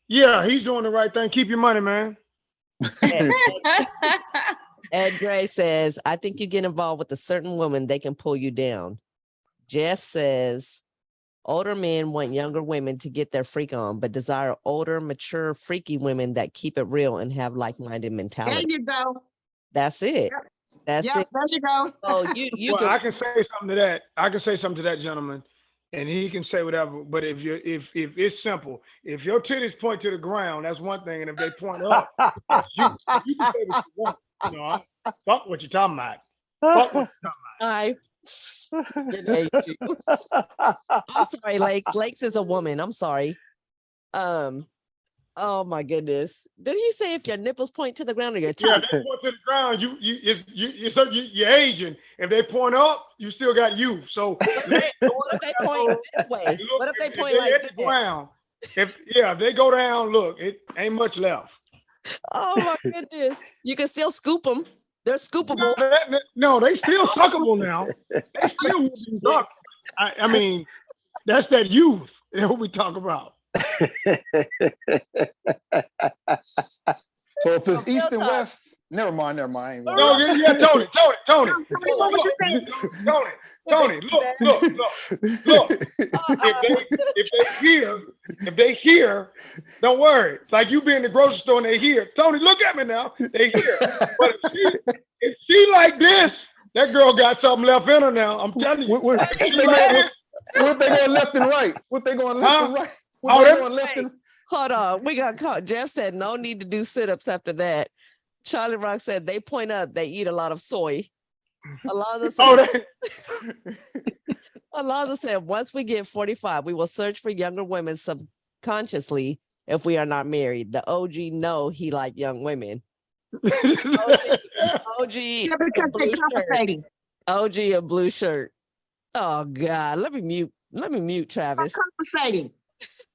Yeah, he's doing the right thing. Keep your money, man. Ed Gray says, I think you get involved with a certain woman, they can pull you down. Jeff says, older men want younger women to get their freak on, but desire older, mature, freaky women that keep it real and have like-minded There mentality. you go. That's it. That's Yep, it. there you go. Oh, you Well, can. I can say something to that. I can say something to that gentleman, and he can say whatever. But if it's simple, if your titties point to the ground, that's one thing, and if they point up, that's you. You can say what you want. Fuck what you're talking about. Fuck what you're talking I didn't hate you. I'm sorry, Lakes. Lakes is a woman. I'm sorry. Oh my goodness. Did he say if your nipples point to the ground or your about. Yeah, tongue? they point to the ground. You're aging. If they point up, you still got youth. So What if they point this way? look, What if they point they like hit the that? ground, if they go down, look, it ain't much left. Oh my goodness. You can still scoop them. They're scoopable. No, they still suckable now. They still will be sucked. I mean, that's that youth that we talk about. So if it's Real east and talk. west, Never mind. I ain't No, gonna- yeah, Tony. Tony, what was you saying? Tony, look. If they hear, don't worry. Like you be in the grocery store and they hear, Tony, look at me now. They hear. But if she like this, that girl got something left in her now. I'm telling you. What If she they like going, this, what they going left and right? What they going left and right? What Oh, they that- going left and Hold on. We got caught. Jeff said no need to do sit-ups after that. Charlie Rock said they point out they eat a lot of soy. Alonzo oh, said, that, Alonzo said once we get 45, we will search for younger women subconsciously if we are not married. The OG know he like young women. OG Yeah, a because blue they're shirt. compensating. OG a blue shirt. Oh God. Let me mute Travis. Compensating.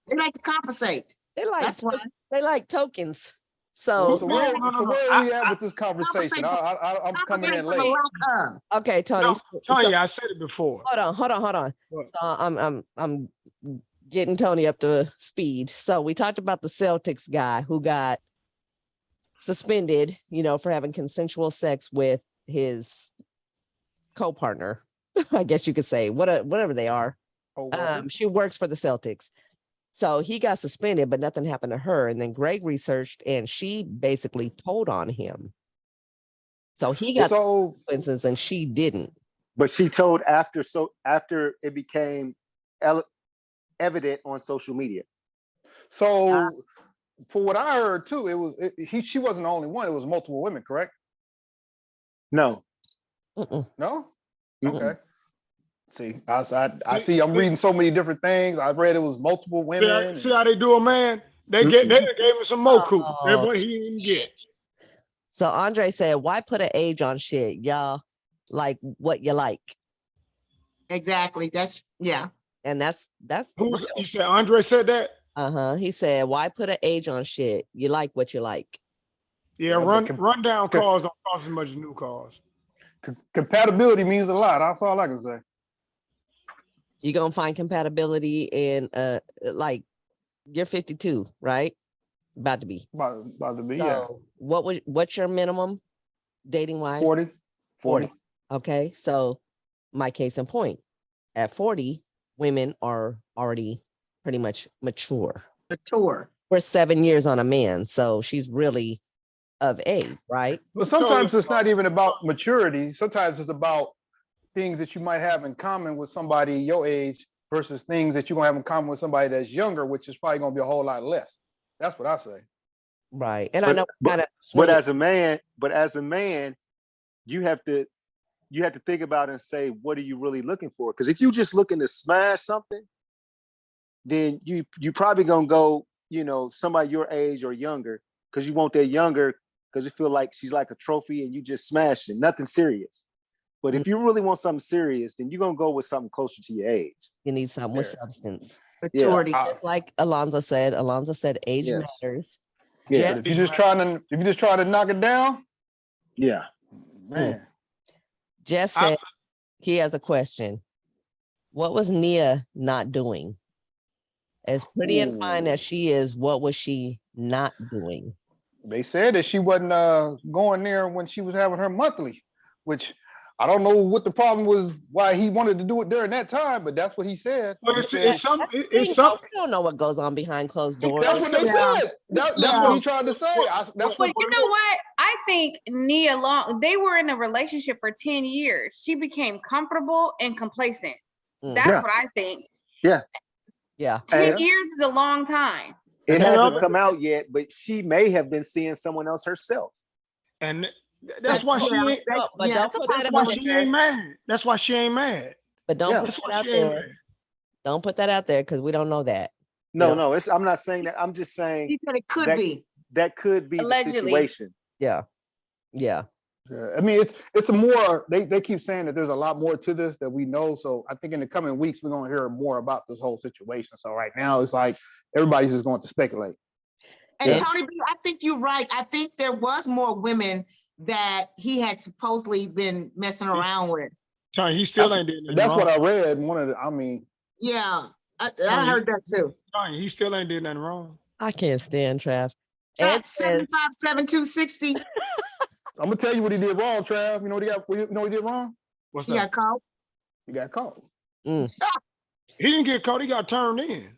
They like to compensate. That's why. They like tokens. so So where no. where are we at with this conversation? Compensate I'm coming Compensate in for the late. lack of. okay, Tony. No, Tony, I said it before. Hold on. What? So I'm getting Tony up to speed. So we talked about the Celtics guy who got suspended, for having consensual sex with his co-partner. I guess you could say whatever they are. She works for the Celtics. So he got suspended, but nothing happened to her. And then Greg researched and she basically told on him. So he got consequences and she didn't. But she told after it became evident on social media. So for what I heard too, she wasn't the only one. It was multiple women, correct? No. Mm-mm. No. Mm-mm. Okay. See, I see. I'm reading so many different things. I read it was multiple women. See how they do a man? They gave him some more cool. That's what he didn't get. So Andre said, why put an age on shit? Y'all like what you like. Exactly. Yeah. And that's You said Andre said that? He said, why put an age on shit? You like what you like. Yeah, rundown cars don't cost as much as new cars. Compatibility means a lot. That's all I can say. You're gonna find compatibility in like you're 52, right? About to be. About to be, So what's your minimum dating wise? 40. Okay. So my case in point, at 40, women are already pretty much mature. We're 7 years on a man. So she's really of age, right? But sometimes it's not even about maturity. Sometimes it's about things that you might have in common with somebody your age versus things that you're gonna have in common with somebody that's younger, which is probably gonna be a whole lot less. That's what I say. Right. And I know but as a man, you have to think about and say, what are you really looking for? Because if you just looking to smash something, then you probably gonna go, somebody your age or younger, because you want that younger, because you feel like she's like a trophy and you just smashing, nothing serious. But if you really want something serious, then you're gonna go with something closer to your age. You need something with substance. Maturity. Just like Alonzo said, age matters. Yeah. But if you're just trying to knock it down, yeah. Man. Jeff said he has a question. What was Nia not doing? As pretty and fine as she is, what was she not doing? They said that she wasn't going there when she was having her monthly, which I don't know what the problem was, why he wanted to do it during that time, but that's what he said. But it's something. We don't know what goes on behind closed doors. That's what they said. That's what he tried to say. But you know what? I think Nia Long, they were in a relationship for 10 years. She became comfortable and complacent. That's what I think. Yeah. 10 years is a long time. It hasn't come out yet, but she may have been seeing someone else herself. And that's why she ain't. That's why she ain't mad. That's why she ain't mad. But don't put that out there. Don't put that out there because we don't know that. No, I'm not saying that. I'm just saying he said it could be. That could be Allegedly. the situation. Yeah. I mean, it's a more. They keep saying that there's a lot more to this that we know. So I think in the coming weeks we're gonna hear more about this whole situation. So right now it's like everybody's just going to speculate. And Tony B, I think you're right. I think there was more women that he had supposedly been messing around with. Tony, he still ain't did nothing That's wrong. what I read. Yeah, I heard that too. Tony, he still ain't did nothing wrong. I can't stand Trav. Ed 75, 7260. I'm gonna tell you what he did wrong, Trav. You know what he got? You know what he did wrong? What's He that? got caught. He got caught. Mm. He didn't get caught. He got turned in.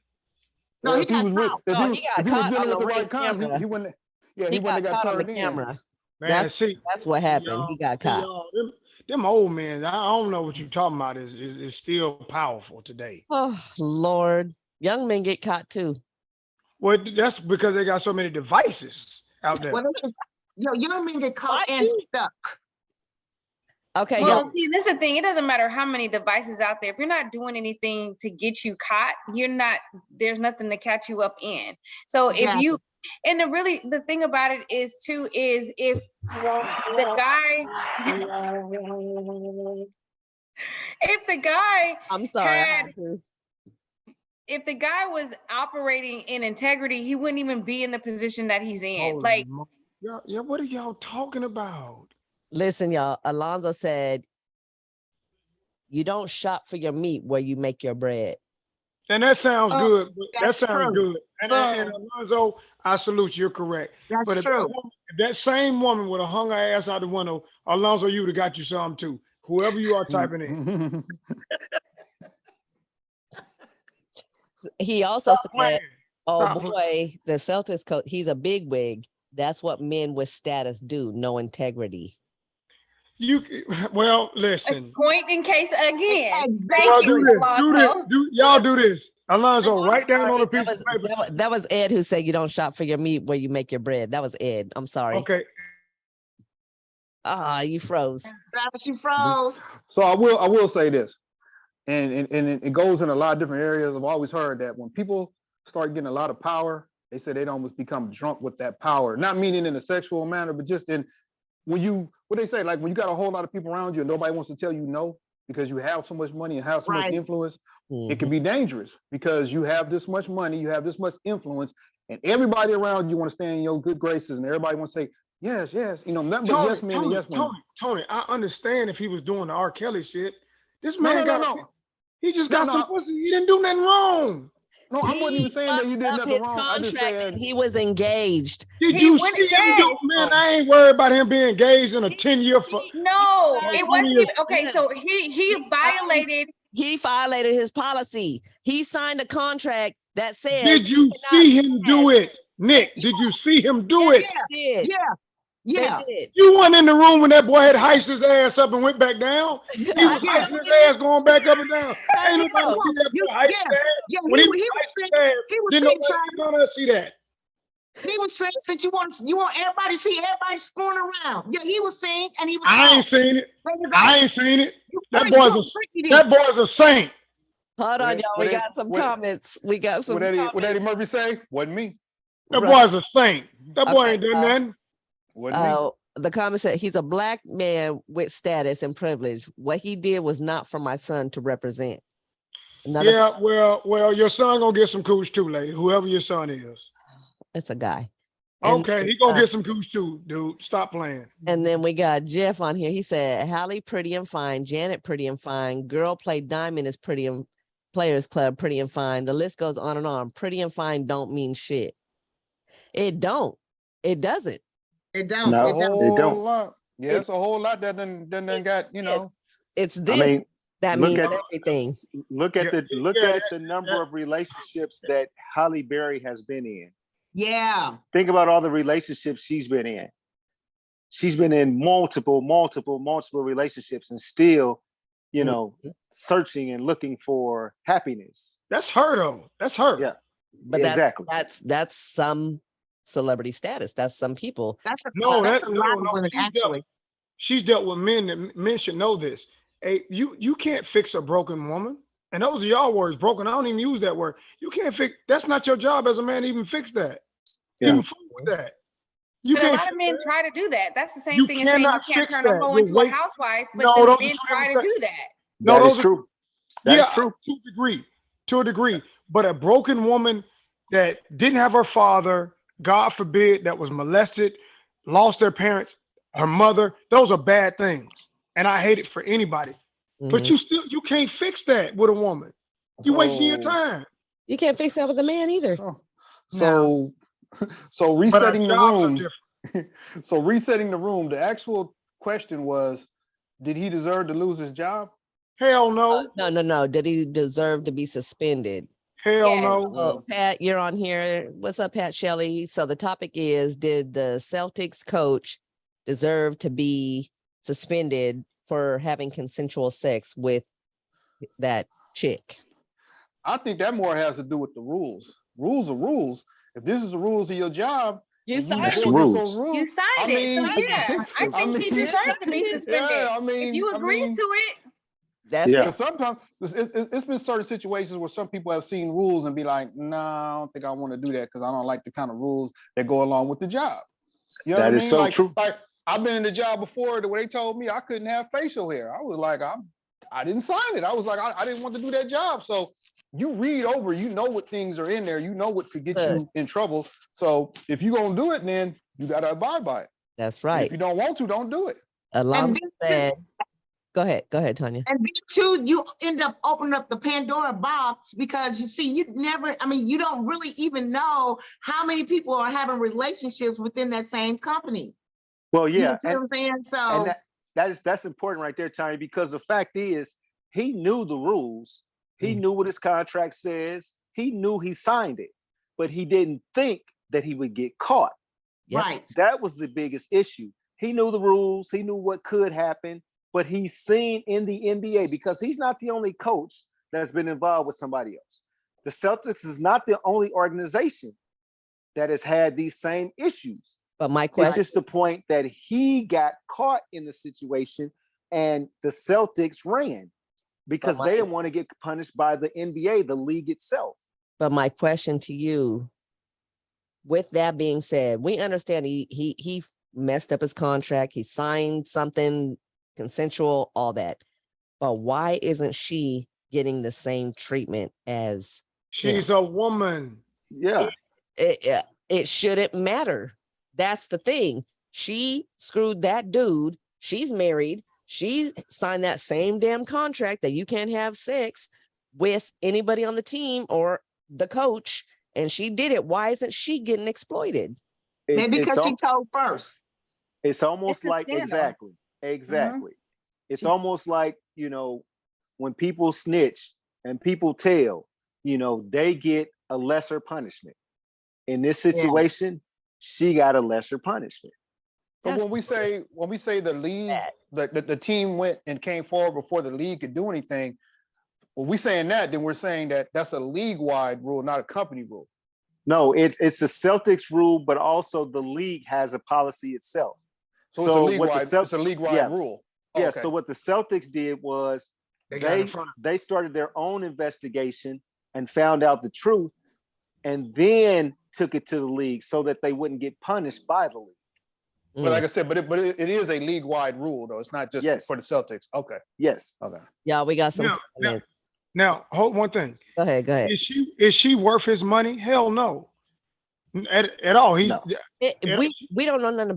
No, Well, he if he got was with, caught. if No, he was, he got if he was caught dealing on with the the ring right crimes, camera. he wouldn't. Yeah, He he wouldn't got have got caught on the turned in. camera. Man, That's see, that's what happened. He got caught. y'all, them old men, I don't know what you're talking about, is still powerful today. Oh Lord, young men get caught too. Well, that's because they got so many devices out there. Well, young men get caught Why and you- stuck. Okay, Well, y'all. see, this is the thing. It doesn't matter how many devices out there. If you're not doing anything to get you caught, there's nothing to catch you up in. So if Exactly. you, and the thing about it is too, is if the guy, if the guy I'm sorry. I had, had to. if the guy was operating in integrity, he wouldn't even be in the position that he's in. Holy Like, yeah, what are y'all talking about? Listen, y'all. Alonzo said, "You don't shop for your meat where you make your bread." And that sounds Oh, good. That that's sounds true. good. And Alonzo, I salute you. You're correct. That's But if true. that same woman would have hung her ass out the window, Alonzo, you would have got you some too. Whoever you are typing in. He also said, Playing. "Oh Stop playing. boy, the Celtics coach. He's a big wig. That's what men with status do. No integrity." Well, listen. point in case again. Exactly. Thank Well, you, Alonzo. y'all do this. Alonzo, I'm write down sorry, on a piece of paper. that was Ed who said you don't shop for your meat where you make your bread. That was Ed. I'm sorry. Okay. Ah, you froze. Travis, you froze. So I will say this, and it goes in a lot of different areas. I've always heard that when people start getting a lot of power, they say they'd almost become drunk with that power. Not meaning in a sexual manner, but just in what they say, like when you got a whole lot of people around you and nobody wants to tell you no because you have so much money and have so much Right. influence, Mhm. it can be dangerous because you have this much money, you have this much influence, and everybody around you want to stay in your good graces, and everybody wants to say yes, yes, nothing but yes men and yes women. Tony, I understand if he was doing the R. Kelly shit. This No, man no. he just No, got some no. pussy. He didn't do nothing wrong. No, I wasn't even saying that you did fucked up nothing his wrong. I just contract said and he was engaged. Did He you went- see him yes. do, man? I ain't worried about him being engaged in a 10-year. No, He- it wasn't he- even okay. So he violated. He violated his policy. He signed a contract that says Did you see him do it, Nick? Did you see him do it? They did. Yeah. They did. You weren't in the room when that boy had heisted his ass up and went back down. He was Yeah. heisting his ass going back up and down. Ain't nobody know. see that boy heist his ass. Yeah, When he he was was heisting saying, his ass, he was didn't saying, nobody see that. he was saying that you want everybody to see everybody screwing around. Yeah, he was saying, and he was. I ain't seen it. There you go. I ain't seen it. You That freak, boy's you a freaky that boy's a saint. Hold on, y'all. We What got some what- comments. We got some what Eddie comments. Murphy say? Wasn't me. That Right. boy's a saint. That boy Okay, ain't done nothing. Wasn't me. The comment said he's a black man with status and privilege. What he did was not for my son to represent. Another, Yeah, well, your son gonna get some cooch too, lady. Whoever your son is. it's a guy. And Okay, he gonna get some cooch too, dude. Stop playing. And then we got Jeff on here. He said, Hallie pretty and fine, Janet pretty and fine, girl play diamond is pretty and players club pretty and fine. The list goes on and on. Pretty and fine don't mean shit. It don't. It doesn't. It don't. No. It don't. It don't. Lot. Yeah, it's a wole lot that then got, It's I this mean, that look means at- everything. look at Yeah, the number of relationships that Halle Berry has been in. Yeah. Think about all the relationships she's been in. She's been in multiple relationships and still, searching and looking for happiness. That's her though. That's her. Yeah. But Exactly. that's some celebrity status. That's some people. That's a No, that's that- a lot no, of no, women she's actually. She's dealt with men that men should know this. Hey, you can't fix a broken woman. And those are y'all words, broken. I don't even use that word. You can't fix. That's not your job as a man to even fix that. Yeah. Even fool with that. You But a can't lot of fix men that. try to do that. That's the same You thing as saying you cannot can't fix turn a that. hoe You're into a wait- housewife, but No, then those are men two try to different do that. No, That is those are- true. That is Yeah, true. to a degree. But a broken woman that didn't have her father, God forbid, that was molested, lost their parents, her mother, those are bad things. And I hate it for anybody. But Mhm. you can't fix that with a woman. You wasting your So- time. You can't fix that with a man either. So But our resetting the jobs are room. different. So resetting the room, the actual question was, did he deserve to lose his job? Hell no. No. Did he deserve to be suspended? Hell Yes. no. So Pat, you're on here. What's up, Pat Shelley? So the topic is, did the Celtics coach deserve to be suspended for having consensual sex with that chick? I think that more has to do with the rules. Rules are rules. If this is the rules of your job, You and you signed That's go the against rules. those rules, You signed it. So yeah, I I think he mean, deserved to be suspended. yeah, If you agree to it, That's Yeah. it. because sometimes it's been certain situations where some people have seen rules and be like, no, I don't think I want to do that because I don't like the kind of rules that go along with the job. You know That what I is mean? so Like, true. I've been in the job before where they told me I couldn't have facial hair. I was like, I didn't sign it. I was like, I didn't want to do that job. So you read over, you know what things are in there, you know what could get Good. you in trouble. So if you're gonna do it, then you gotta abide by it. That's And right. if you don't want to, don't do it. Alum then said, go ahead, Tanya. And then too, you end up opening up the Pandora box because you see, you never, I mean, you don't really even know how many people are having relationships within that same company. Well, You yeah, know what I'm saying? and So, that's important right there, Tony, because the fact is he knew the rules. He Mm. knew what his contract says. He knew he signed it, but he didn't think that he would get caught. Yep. right. That was the biggest issue. He knew the rules. He knew what could happen, but he's seen in the NBA, because he's not the only coach that's been involved with somebody else. The Celtics is not the only organization that has had these same issues. But my It's question, just the point that he got caught in the situation and the Celtics ran because they didn't want to get punished by the NBA, the league itself. but my question to you, with that being said, we understand he messed up his contract. He signed something consensual, all that. But why isn't she getting the same treatment as She's a woman. Yeah. it shouldn't matter. That's the thing. She screwed that dude. She's married. She signed that same damn contract that you can't have sex with anybody on the team or the coach, and she did it. Why isn't she getting exploited? Maybe because she told first. It's almost It's a like scandal. exactly. It's almost like, when people snitch and people tell, they get a lesser punishment. In this situation, she got a lesser punishment. But That's when we say the league, the team went and came forward before the league could do anything, when we saying that, then we're saying that that's a league-wide rule, not a company rule. No, it's a Celtics rule, but also the league has a policy itself. So it's a league-wide rule. Yeah. Okay. So what the Celtics did was They got in front of they started their own investigation and found out the truth, and then took it to the league so that they wouldn't get punished by the league. But like I said, but it is a league-wide rule, though. It's not just for the Celtics. Okay. Yes. Okay. Yeah, we got some comments. Now, hold one thing. Go ahead. Is she worth his money? Hell no. At all. No. We don't know nothing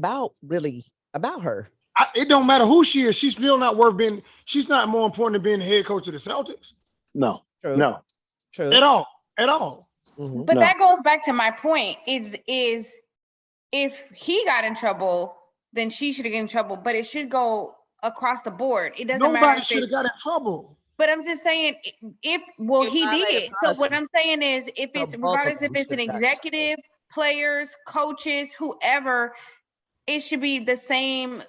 about her. It don't matter who she is. She's still not worth being. She's not more important than being the head coach of the Celtics. No. True. No. True. At all. Mhm. but No. that goes back to my point. Is if he got in trouble, then she should get in trouble. But it should go across the board. It doesn't matter Nobody if should have it's. got in trouble. But I'm just saying, he did. So what I'm saying is, if it's regardless if it's an executive, players, coaches, whoever, it should be the same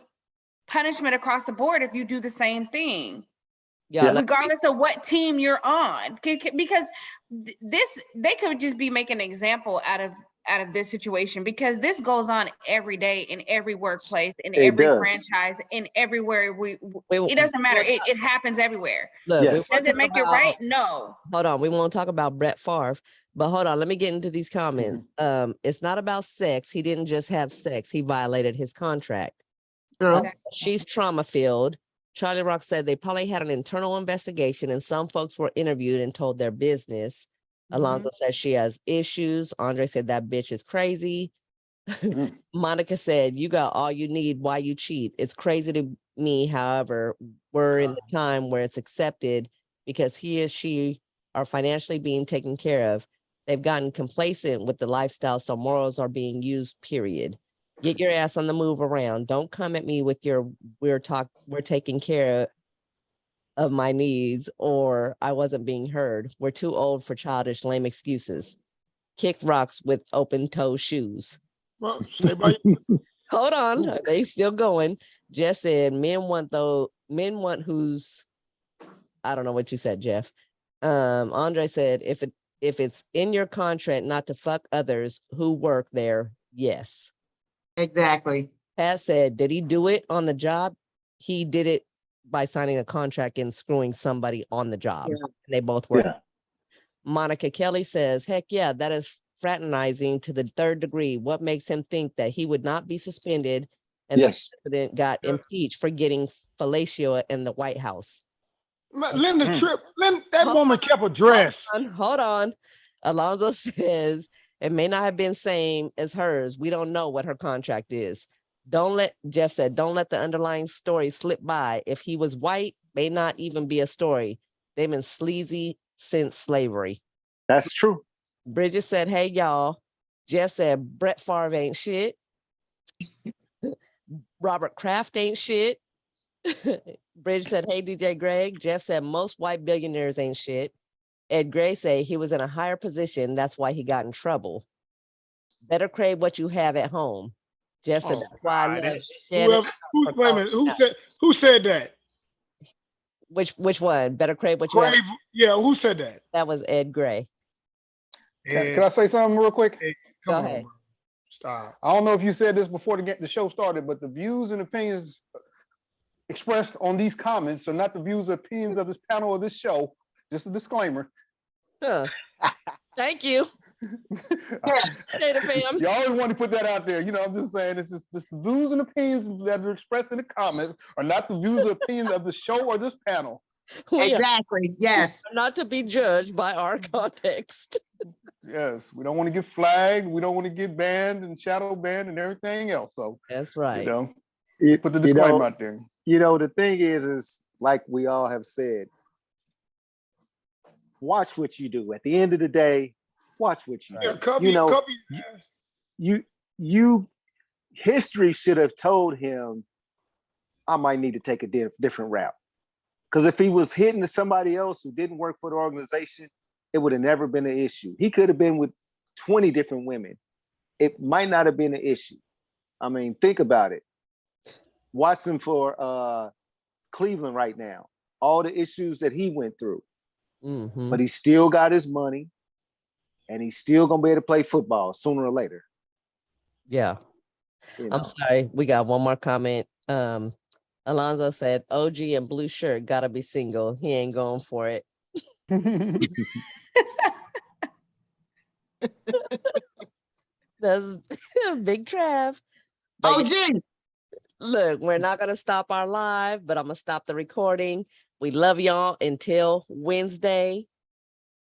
punishment across the board if you do the same thing. Yeah. Regardless of what team you're on, because they could just be making an example out of this situation, because this goes on every day in every workplace, in every franchise, in everywhere it doesn't matter. It happens everywhere. Look, Yes. Does it make it right? No. Hold on. We won't talk about Brett Favre, but hold on. Let me get into these comments. It's not about sex. He didn't just have sex. He violated his contract. She's trauma filled. Charlie Rock said they probably had an internal investigation and some folks were interviewed and told their business. Alonzo said she has issues. Andre said that bitch is crazy. Monica said, you got all you need. Why you cheat? It's crazy to me. However, we're in the time where it's accepted because he or she are financially being taken care of. They've gotten complacent with the lifestyle, so morals are being used, period. Get your ass on the move around. Don't come at me with your we're taking care of my needs or I wasn't being heard. We're too old for childish, lame excuses. Kick rocks with open toe shoes. Well, stay by. Hold on, they still going. Jeff said men want who's I don't know what you said, Jeff. Andre said if it's in your contract not to fuck others who work there, yes. Exactly. Pat said, did he do it on the job? He did it by signing a contract and screwing somebody on the job. Yeah. They both were. Yeah. Monica Kelly says, heck yeah, that is fraternizing to the third degree. What makes him think that he would not be suspended and Yes. the president got impeached for getting fellatio in the White House? Linda Tripp, that woman kept a dress. Hold on. Alonzo says, it may not have been same as hers. We don't know what her contract is. Jeff said, don't let the underlying story slip by. If he was white, may not even be a story. They've been sleazy since slavery. That's true. Bridget said, hey, y'all. Jeff said, Brett Favre ain't shit. Robert Kraft ain't shit. Bridget said, hey, DJ Greg. Jeff said, most white billionaires ain't shit. Ed Gray said he was in a higher position. That's why he got in trouble. Better crave what you have at home. Jeff said, that's why I love Shannon. Wait a minute. Who said that? Which one? Better crave what you have. Yeah, who said that? That was Ed Gray. Can I say something real quick? Go ahead. Stop. I don't know if you said this before the show started, but the views and opinions expressed on these comments are not the views or opinions of this panel or this show. Just a disclaimer. Huh. Thank you. Fam. You always want to put that out there. You know, I'm just saying it's just the views and opinions that are expressed in the comments are not the views or opinions of the show or this panel. Exactly. Yes. Not to be judged by our context. Yes, we don't want to get flagged. We don't want to get banned and shadow banned and everything else. So that's right. You know, put the disclaimer out there. You know, the thing is like we all have said, watch what you do. At the end of the day, watch what you do. History should have told him, I might need to take a different route. Because if he was hitting to somebody else who didn't work for the organization, it would have never been an issue. He could have been with 20 different women. It might not have been an issue. I mean, think about it. Watch him for Cleveland right now. All the issues that he went through. Mm-hmm. But he still got his money and he's still gonna be able to play football sooner or later. Yeah. You know. I'm sorry. We got one more comment. Alonzo said, OG and blue shirt gotta be single. He ain't going for it. That's big Trav. OG. Look, we're not gonna stop our live, but I'm gonna stop the recording. We love y'all until Wednesday.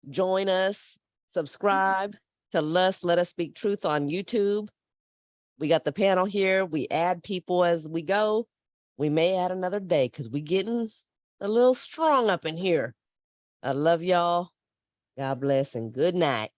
Join us, subscribe to L.U.S.T. Let Us Speak Truth on YouTube. We got the panel here. We add people as we go. We may add another day because we're getting a little strong up in here. I love y'all. God bless and good night.